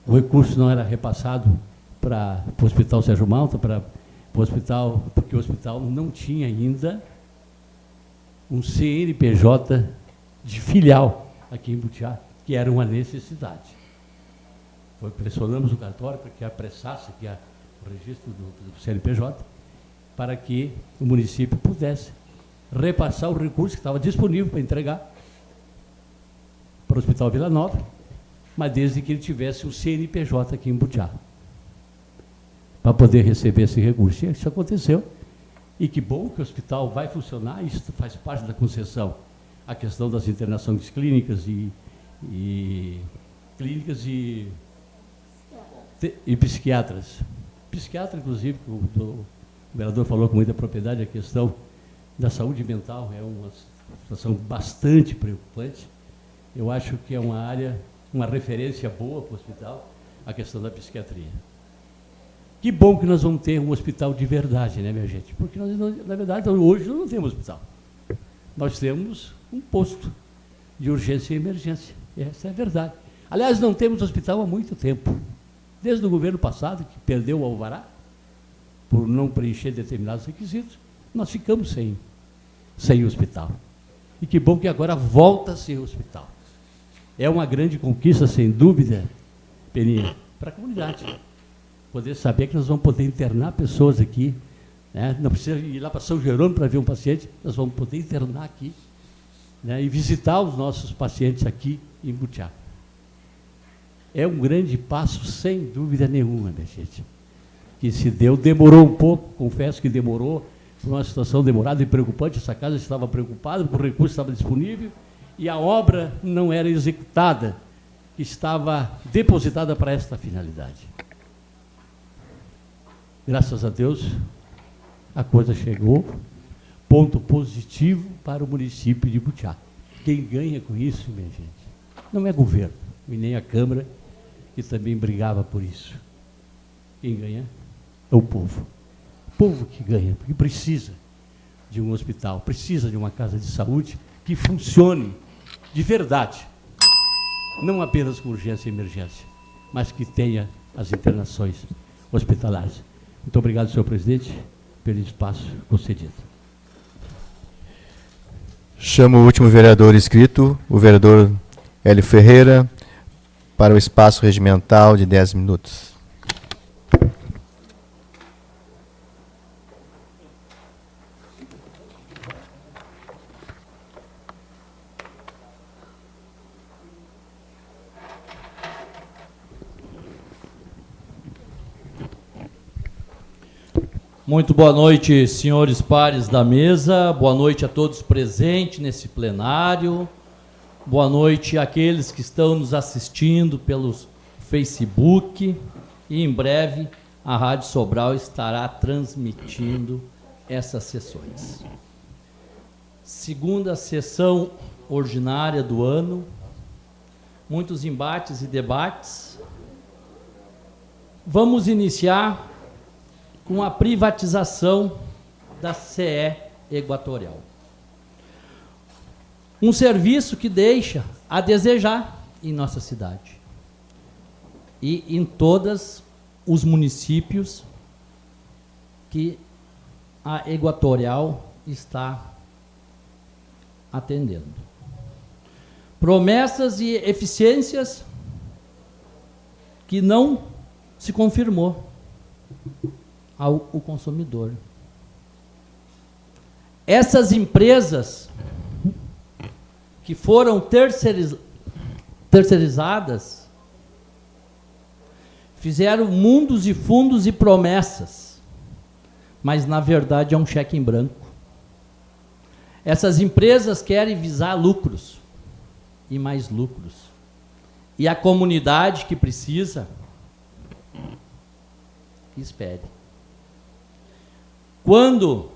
o recurso não era repassado para o Hospital Sérgio Malta, para o hospital, porque o hospital não tinha ainda um CNPJ de filial aqui em Butiá, que era uma necessidade. Pressionamos o cartório para que apressasse aqui o registro do CNPJ, para que o município pudesse repassar o recurso que estava disponível para entregar para o Hospital Vila Nova, mas desde que ele tivesse o CNPJ aqui em Butiá, para poder receber esse recurso. E isso aconteceu. E que bom que o hospital vai funcionar, isso faz parte da concessão. A questão das internações clínicas e psiquiatras. Psiquiatra, inclusive, o vereador falou com muita propriedade, a questão da saúde mental é uma situação bastante preocupante. Eu acho que é uma área, uma referência boa para o hospital, a questão da psiquiatria. Que bom que nós vamos ter um hospital de verdade, né, minha gente? Porque nós, na verdade, hoje nós não temos hospital. Nós temos um posto de urgência e emergência. Essa é a verdade. Aliás, não temos hospital há muito tempo. Desde o governo passado, que perdeu o alvará, por não preencher determinados requisitos, nós ficamos sem hospital. E que bom que agora volta a ser hospital. É uma grande conquista, sem dúvida, Peninha, para a comunidade. Poder saber que nós vamos poder internar pessoas aqui, né? Não precisa ir lá para São Jerônimo para ver um paciente, nós vamos poder internar aqui, né? E visitar os nossos pacientes aqui em Butiá. é um grande passo, sem dúvida nenhuma, minha gente. Que se deu, demorou um pouco, confesso que demorou, foi uma situação demorada e preocupante, essa casa estava preocupada, o recurso estava disponível e a obra não era executada, estava depositada para esta finalidade. Graças a Deus, a coisa chegou, ponto positivo para o município de Butiá. Quem ganha com isso, minha gente, não é governo, e nem a Câmara, que também brigava por isso. Quem ganha é o povo. O povo que ganha, porque precisa de um hospital, precisa de uma casa de saúde que funcione de verdade. Não apenas com urgência e emergência, mas que tenha as internações hospitalares. Muito obrigado, senhor presidente, pelo espaço concedido. Chamo o último vereador inscrito, o vereador Hélio Ferreira, para o espaço regimental de 10 minutos. Muito boa noite, senhores pares da mesa, boa noite a todos presentes nesse plenário, boa noite àqueles que estão nos assistindo pelo Facebook e em breve a Rádio Sobral estará transmitindo essas sessões. Segunda sessão ordinária do ano, muitos embates e debates. Vamos iniciar com a privatização da CE Equatorial. Um serviço que deixa a desejar em nossa cidade e em todos os municípios que a Equatorial está atendendo. Promessas e eficiências que não se confirmou ao consumidor. Essas empresas que foram terceirizadas fizeram mundos e fundos e promessas, mas na verdade é um cheque em branco. Essas empresas querem visar lucros e mais lucros. E a comunidade que precisa, espere. Quando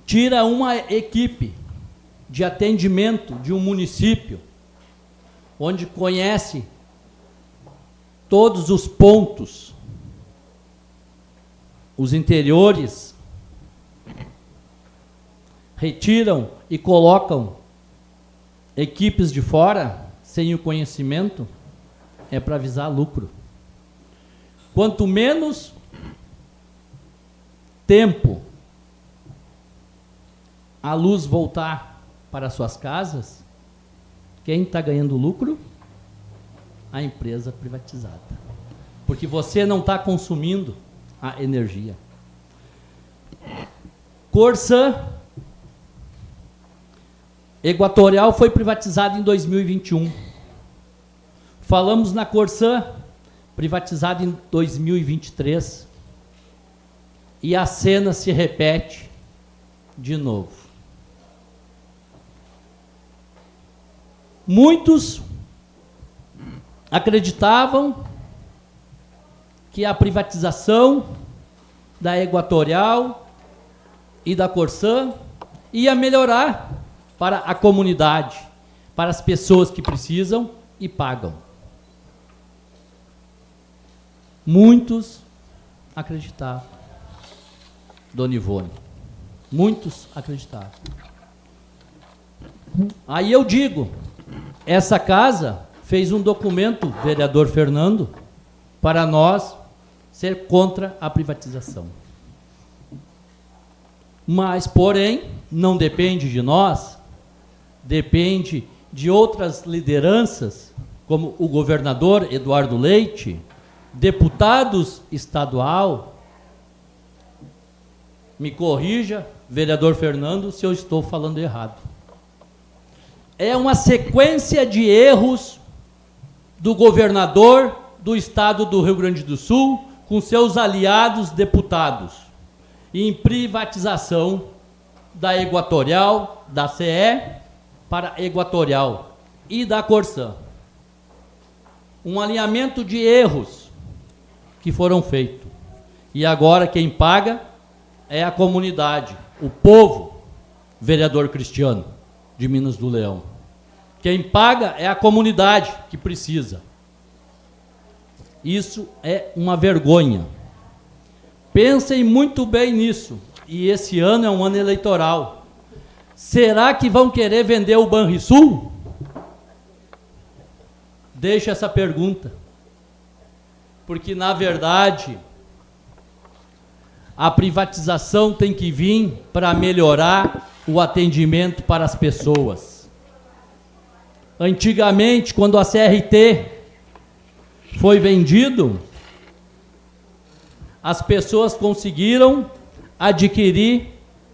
tira uma equipe de atendimento de um município, onde conhece todos os pontos, os interiores, retiram e colocam equipes de fora, sem o conhecimento, é para visar lucro. Quanto menos tempo a luz voltar para suas casas, quem está ganhando lucro? A empresa privatizada. Porque você não está consumindo a energia. Corsã Equatorial foi privatizada em 2021. Falamos na Corsã, privatizada em 2023. E a cena se repete de novo. Muitos acreditavam que a privatização da Equatorial e da Corsã ia melhorar para a comunidade, para as pessoas que precisam e pagam. Muitos acreditavam. Dona Ivone, muitos acreditaram. Aí eu digo, essa casa fez um documento, vereador Fernando, para nós ser contra a privatização. Mas, porém, não depende de nós, depende de outras lideranças, como o governador Eduardo Leite, deputados estadual. Me corrija, vereador Fernando, se eu estou falando errado. É uma sequência de erros do governador do estado do Rio Grande do Sul, com seus aliados deputados, em privatização da Equatorial, da CE para Equatorial e da Corsã. Um alinhamento de erros que foram feitos. E agora quem paga é a comunidade, o povo, vereador Cristiano, de Minas do Leão. Quem paga é a comunidade que precisa. Isso é uma vergonha. Pensem muito bem nisso. E esse ano é um ano eleitoral. Será que vão querer vender o Banrisul? Deixa essa pergunta. Porque, na verdade, a privatização tem que vir para melhorar o atendimento para as pessoas. Antigamente, quando a CRT foi vendido, as pessoas conseguiram adquirir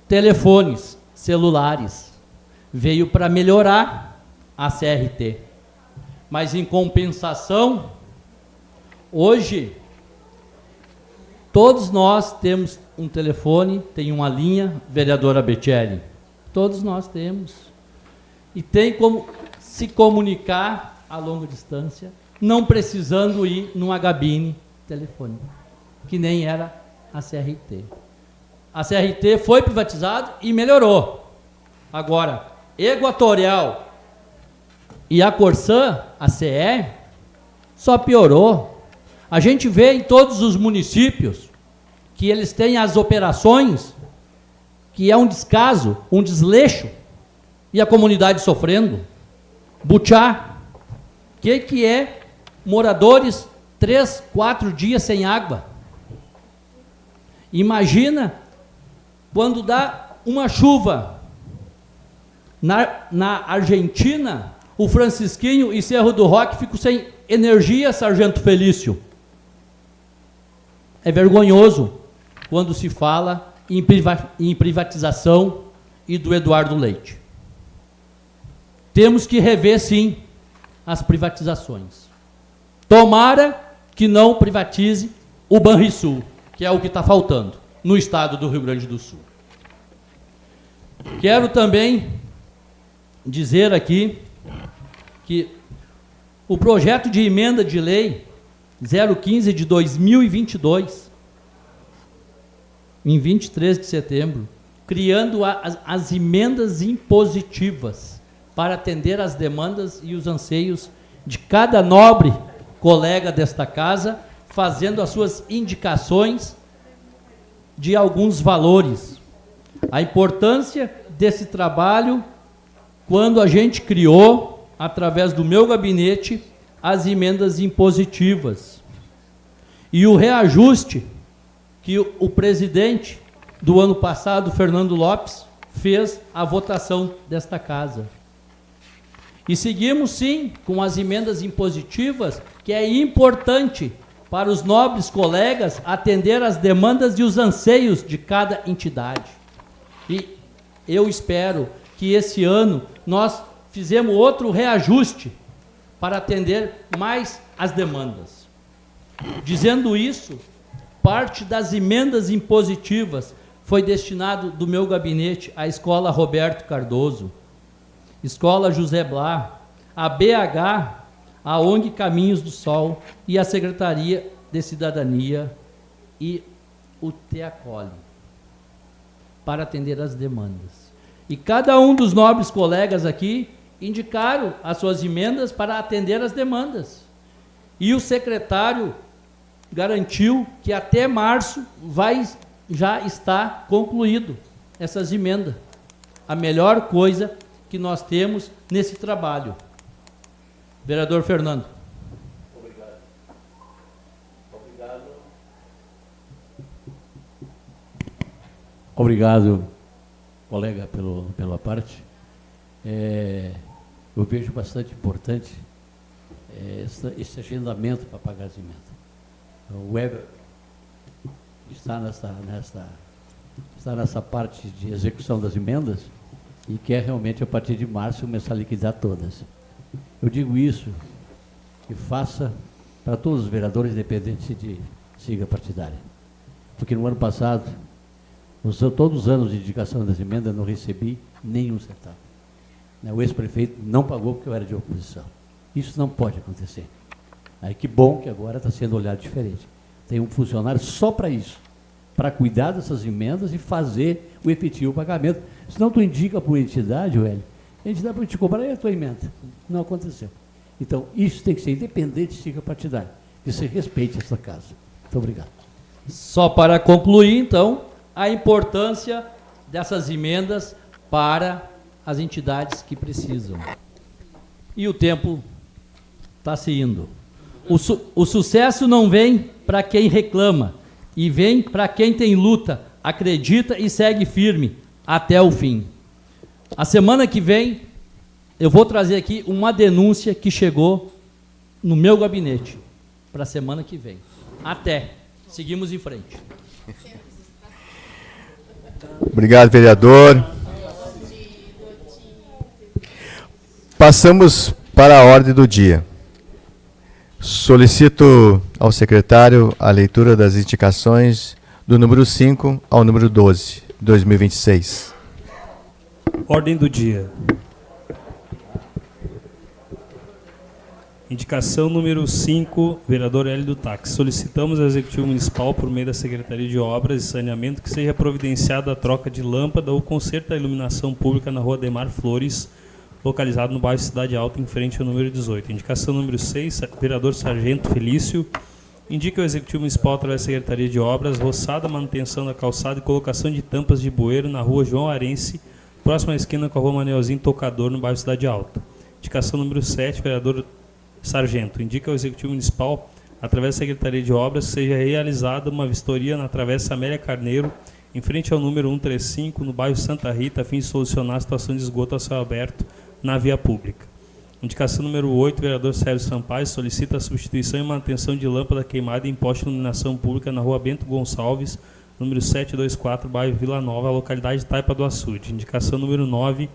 telefones celulares. Veio para melhorar a CRT. Mas, em compensação, hoje, todos nós temos um telefone, tem uma linha, vereadora Betielli. Todos nós temos. E tem como se comunicar a longa distância, não precisando ir numa cabine telefônica, que nem era a CRT. A CRT foi privatizada e melhorou. Agora, Equatorial e a Corsã, a CE, só piorou. A gente vê em todos os municípios que eles têm as operações, que é um descaso, um desleixo, e a comunidade sofrendo. Butiá, que é moradores 3, 4 dias sem água. Imagina quando dá uma chuva na Argentina, o Francisquinho e Cerro do Roque ficam sem energia, Sargento Felício. É vergonhoso quando se fala em privatização e do Eduardo Leite. Temos que rever, sim, as privatizações. Tomara que não privatize o Banrisul, que é o que está faltando no estado do Rio Grande do Sul. Quero também dizer aqui que o projeto de emenda de lei 015 de 2022, em 23 de setembro, criando as emendas impositivas para atender às demandas e os anseios de cada nobre colega desta casa, fazendo as suas indicações de alguns valores. A importância desse trabalho, quando a gente criou, através do meu gabinete, as emendas impositivas. E o reajuste que o presidente do ano passado, Fernando Lopes, fez a votação desta casa. E seguimos, sim, com as emendas impositivas, que é importante para os nobres colegas atender às demandas e os anseios de cada entidade. E eu espero que esse ano nós fizemos outro reajuste para atender mais as demandas. Dizendo isso, parte das emendas impositivas foi destinado do meu gabinete à Escola Roberto Cardoso, Escola José Blas, a BH, a ONG Caminhos do Sol e a Secretaria de Cidadania e o TEACOLE, para atender as demandas. E cada um dos nobres colegas aqui indicaram as suas emendas para atender as demandas. E o secretário garantiu que até março já está concluído essas emendas. A melhor coisa que nós temos nesse trabalho. Vereador Fernando. Obrigado. Obrigado, colega, pela parte. Eu vejo bastante importante esse agendamento para pagar as emendas. O Weber está nessa parte de execução das emendas e quer realmente, a partir de março, começar a liquidar todas. Eu digo isso que faça para todos os vereadores, independente de sigla partidária. Porque no ano passado, todos os anos de indicação das emendas, não recebi nenhum centavo. O ex-prefeito não pagou porque eu era de oposição. Isso não pode acontecer. Aí que bom que agora está sendo olhado diferente. Tem um funcionário só para isso, para cuidar dessas emendas e fazer o efetivo pagamento. Senão tu indica para uma entidade, Hélio, a entidade para te cobrar a tua emenda. Não aconteceu. Então, isso tem que ser independente de sigla partidária, que se respeite essa casa. Muito obrigado. Só para concluir, então, a importância dessas emendas para as entidades que precisam. E o tempo está se indo. O sucesso não vem para quem reclama, e vem para quem tem luta, acredita e segue firme até o fim. A semana que vem, eu vou trazer aqui uma denúncia que chegou no meu gabinete, para a semana que vem. Até. Seguimos em frente. Obrigado, vereador. Passamos para a ordem do dia. Solicito ao secretário a leitura das indicações do número 5 ao número 12, 2026. Ordem do dia. Indicação número 5, vereador Hélio do Táxi. Solicitamos ao Executivo Municipal, por meio da Secretaria de Obras e Saneamento, que seja providenciada a troca de lâmpada ou conserto da iluminação pública na rua Ademar Flores, localizado no bairro Cidade Alta, em frente ao número 18. Indicação número 6, vereador Sargento Felício. Indica o Executivo Municipal, através da Secretaria de Obras, roçada, manutenção da calçada e colocação de tampas de bueiro na rua João Arense, próxima à esquina com a rua Manelzinho Tocador, no bairro Cidade Alta. Indicação número 7, vereador Sargento. Indica ao Executivo Municipal, através da Secretaria de Obras, que seja realizada uma vistoria na Travessa Amélia Carneiro, em frente ao número 135, no bairro Santa Rita, a fim de solucionar a situação de esgoto a céu aberto na via pública. Indicação número 8, vereador Sérgio Sampaio, solicita a substituição e manutenção de lâmpada queimada em poste de iluminação pública na rua Bento Gonçalves, número 724, bairro Vila Nova, localidade de Taipa do Açude. Indicação número 9,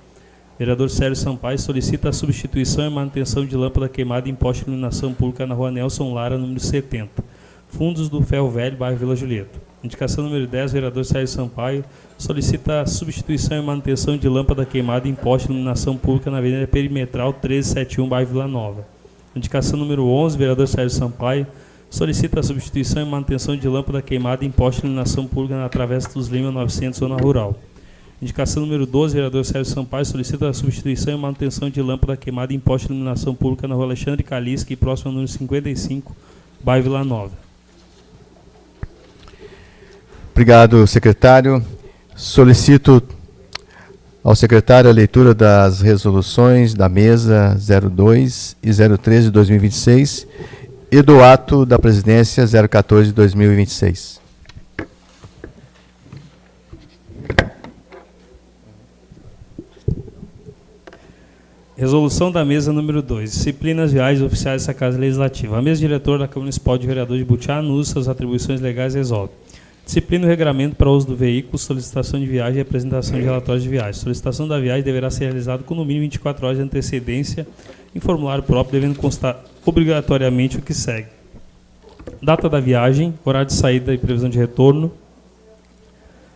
vereador Sérgio Sampaio, solicita a substituição e manutenção de lâmpada queimada em poste de iluminação pública na rua Nelson Lara, número 70, Fundos do Ferro Velho, bairro Vila Julieta. Indicação número 10, vereador Sérgio Sampaio, solicita a substituição e manutenção de lâmpada queimada em poste de iluminação pública na Avenida Perimetral 1371, bairro Vila Nova. Indicação número 11, vereador Sérgio Sampaio, solicita a substituição e manutenção de lâmpada queimada em poste de iluminação pública na Travessa dos Lima 900, zona rural. Indicação número 12, vereador Sérgio Sampaio, solicita a substituição e manutenção de lâmpada queimada em poste de iluminação pública na rua Alexandre Kaliski, próximo ao número 55, bairro Vila Nova. Obrigado, secretário. Solicito ao secretário a leitura das resoluções da mesa 02 e 013 de 2026 e do ato da presidência 014 de 2026. Resolução da mesa número 2. Disciplinas viais oficiais dessa Casa Legislativa. A mesa diretora da Câmara Municipal de Vereadores de Butiá, nos suas atribuições legais, resolve. Disciplina o regramento para o uso do veículo, solicitação de viagem e apresentação de relatórios de viagem. Solicitação da viagem deverá ser realizada com no mínimo 24 horas de antecedência em formulário próprio, devendo constar obrigatoriamente o que segue: data da viagem, horário de saída e previsão de retorno,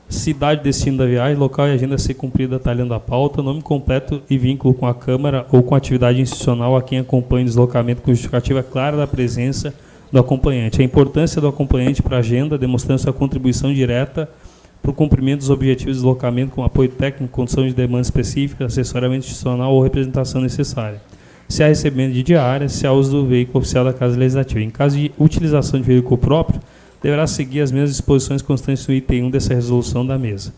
cidade e destino da viagem, local e agenda a ser cumprida detalhando a pauta, nome completo e vínculo com a Câmara ou com a atividade institucional a quem acompanha o deslocamento com justificativa clara da presença do acompanhante. A importância do acompanhante para a agenda, demonstrando sua contribuição direta para o cumprimento dos objetivos de deslocamento com apoio técnico, condição de demanda específica, assessoramento institucional ou representação necessária. Se há recebimento de diária, se há uso do veículo oficial da Casa Legislativa. Em caso de utilização de veículo próprio, deverá seguir as mesmas disposições constantes no item 1 dessa resolução da mesa.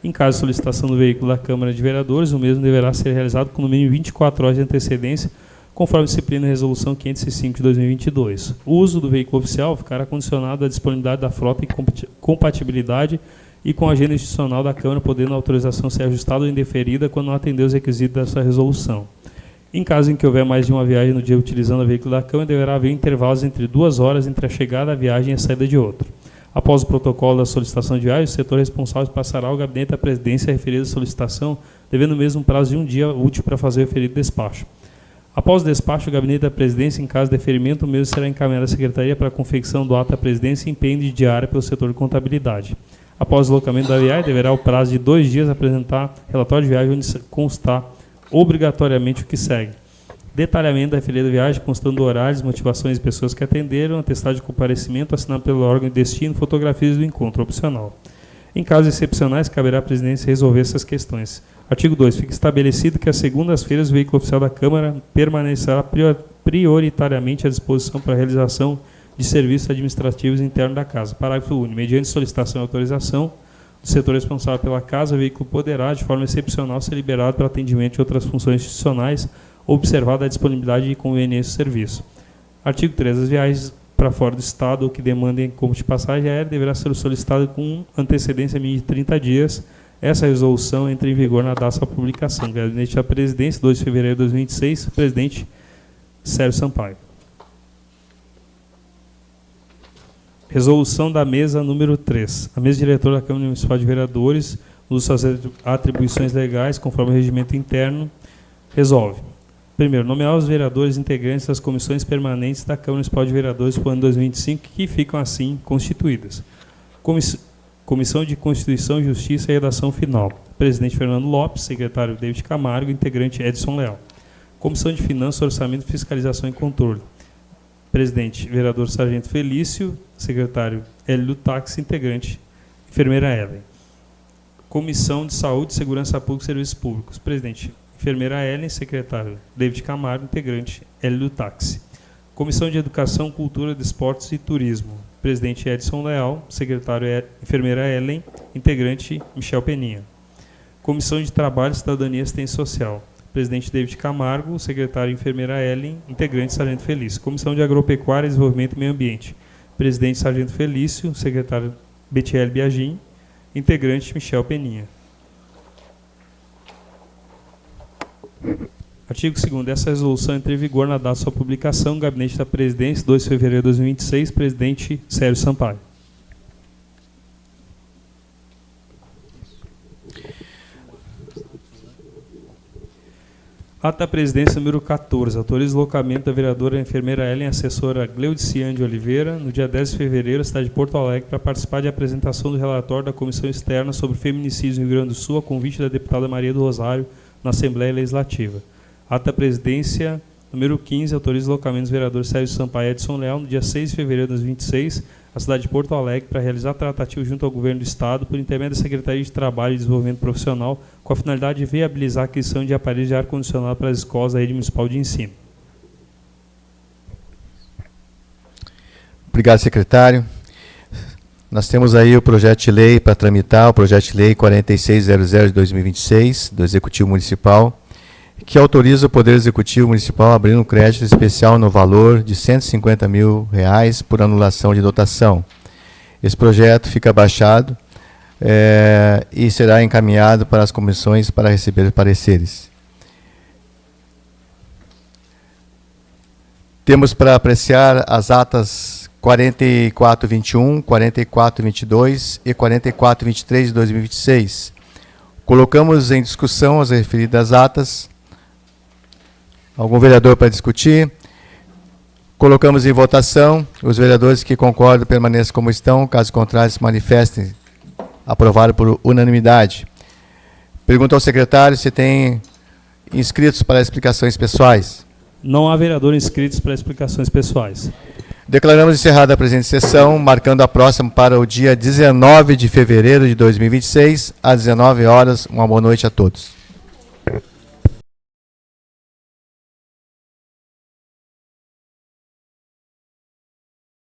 Em caso de solicitação do veículo da Câmara de Vereadores, o mesmo deverá ser realizado com no mínimo 24 horas de antecedência, conforme disciplina a Resolução 505 de 2022. O uso do veículo oficial ficará condicionado à disponibilidade da frota e compatibilidade e com a agenda institucional da Câmara, podendo a autorização ser ajustada ou indeferida quando não atender os requisitos dessa resolução. Em caso em que houver mais de uma viagem no dia utilizando o veículo da Câmara, deverá haver intervalos entre 2 horas entre a chegada da viagem e a saída de outro. Após o protocolo da solicitação de viagem, o setor responsável passará ao gabinete da presidência a referida solicitação, devendo o mesmo prazo de um dia útil para fazer o referido despacho. Após o despacho, o gabinete da presidência, em caso de deferimento, o mesmo será encaminhado à secretaria para a confecção do ato da presidência e empenho de diária pelo setor de contabilidade. Após o deslocamento da viagem, deverá, o prazo de 2 dias, apresentar relatório de viagem onde constar obrigatoriamente o que segue: detalhamento da referida viagem, constando horários, motivações de pessoas que atenderam, atestado de comparecimento assinado pelo órgão de destino, fotografias do encontro, opcional. Em casos excepcionais, caberá à presidência resolver essas questões. Artigo 2. Fica estabelecido que às segundas-feiras o veículo oficial da Câmara permanecerá prioritariamente à disposição para a realização de serviços administrativos internos da Casa. Parágrafo único. Mediante solicitação e autorização do setor responsável pela Casa, o veículo poderá, de forma excepcional, ser liberado para atendimento de outras funções institucionais, observada a disponibilidade e conveniência do serviço. Artigo 3. As viagens para fora do Estado ou que demandem como de passagem aérea deverá ser solicitada com antecedência mínima de 30 dias. Essa resolução entra em vigor na data da publicação. Gabinete da Presidência, 2 de fevereiro de 2026, presidente Sérgio Sampaio. Resolução da mesa número 3. A mesa diretora da Câmara Municipal de Vereadores, nos suas atribuições legais, conforme o regimento interno, resolve: primeiro, nomear os vereadores integrantes das comissões permanentes da Câmara Municipal de Vereadores para o ano 2025, que ficam assim constituídas. Comissão de Constituição, Justiça e Redação Final: presidente Fernando Lopes, secretário David Camargo, integrante Edson Leal. Comissão de Finanças, Orçamento, Fiscalização e Controle: presidente vereador Sargento Felício, secretário Hélio Táxi, integrante enfermeira Ellen. Comissão de Saúde, Segurança Pública e Serviços Públicos: presidente enfermeira Ellen, secretário David Camargo, integrante Hélio Táxi. Comissão de Educação, Cultura, Desportos e Turismo: presidente Edson Leal, secretário enfermeira Ellen, integrante Michel Peninha. Comissão de Trabalho, Cidadania e Assistência Social: presidente David Camargo, secretário enfermeira Ellen, integrante Sargento Felício. Comissão de Agropecuária, Desenvolvimento e Meio Ambiente: presidente Sargento Felício, secretário Betiel Biagin, integrante Michel Peninha. Artigo 2º. Essa resolução entra em vigor na data de sua publicação. Gabinete da Presidência, 2 de fevereiro de 2026, presidente Sérgio Sampaio. Ato da Presidência número 14. Autoriza o deslocamento da vereadora enfermeira Ellen, assessora Gleudiciane de Oliveira, no dia 10 de fevereiro, à cidade de Porto Alegre, para participar de apresentação do relatório da Comissão Externa sobre Feminicídios no Rio Grande do Sul, a convite da deputada Maria do Rosário, na Assembleia Legislativa. Ato da Presidência número 15. Autoriza o deslocamento dos vereadores Sérgio Sampaio e Edson Leal, no dia 6 de fevereiro de 2026, à cidade de Porto Alegre, para realizar tratativa junto ao Governo do Estado, por intermédio da Secretaria de Trabalho e Desenvolvimento Profissional, com a finalidade de viabilizar a aquisição de aparelhos de ar-condicionado para as escolas da rede municipal de ensino. Obrigado, secretário. Nós temos aí o projeto de lei para tramitar, o projeto de lei 4600 de 2026, do Executivo Municipal, que autoriza o Poder Executivo Municipal a abrir um crédito especial no valor de R$ 150 mil por anulação de dotação. Esse projeto fica baixado e será encaminhado para as comissões para receber pareceres. Temos para apreciar as atas 4421, 4422 e 4423 de 2026. Colocamos em discussão as referidas atas. Algum vereador para discutir? Colocamos em votação. Os vereadores que concordam permaneçam como estão. Caso contrário, se manifestem. Aprovado por unanimidade. Pergunto ao secretário se tem inscritos para explicações pessoais. Não há vereador inscritos para explicações pessoais. Declaramos encerrada a presente sessão, marcando a próxima para o dia 19 de fevereiro de 2026, às 19 horas. Uma boa noite a todos.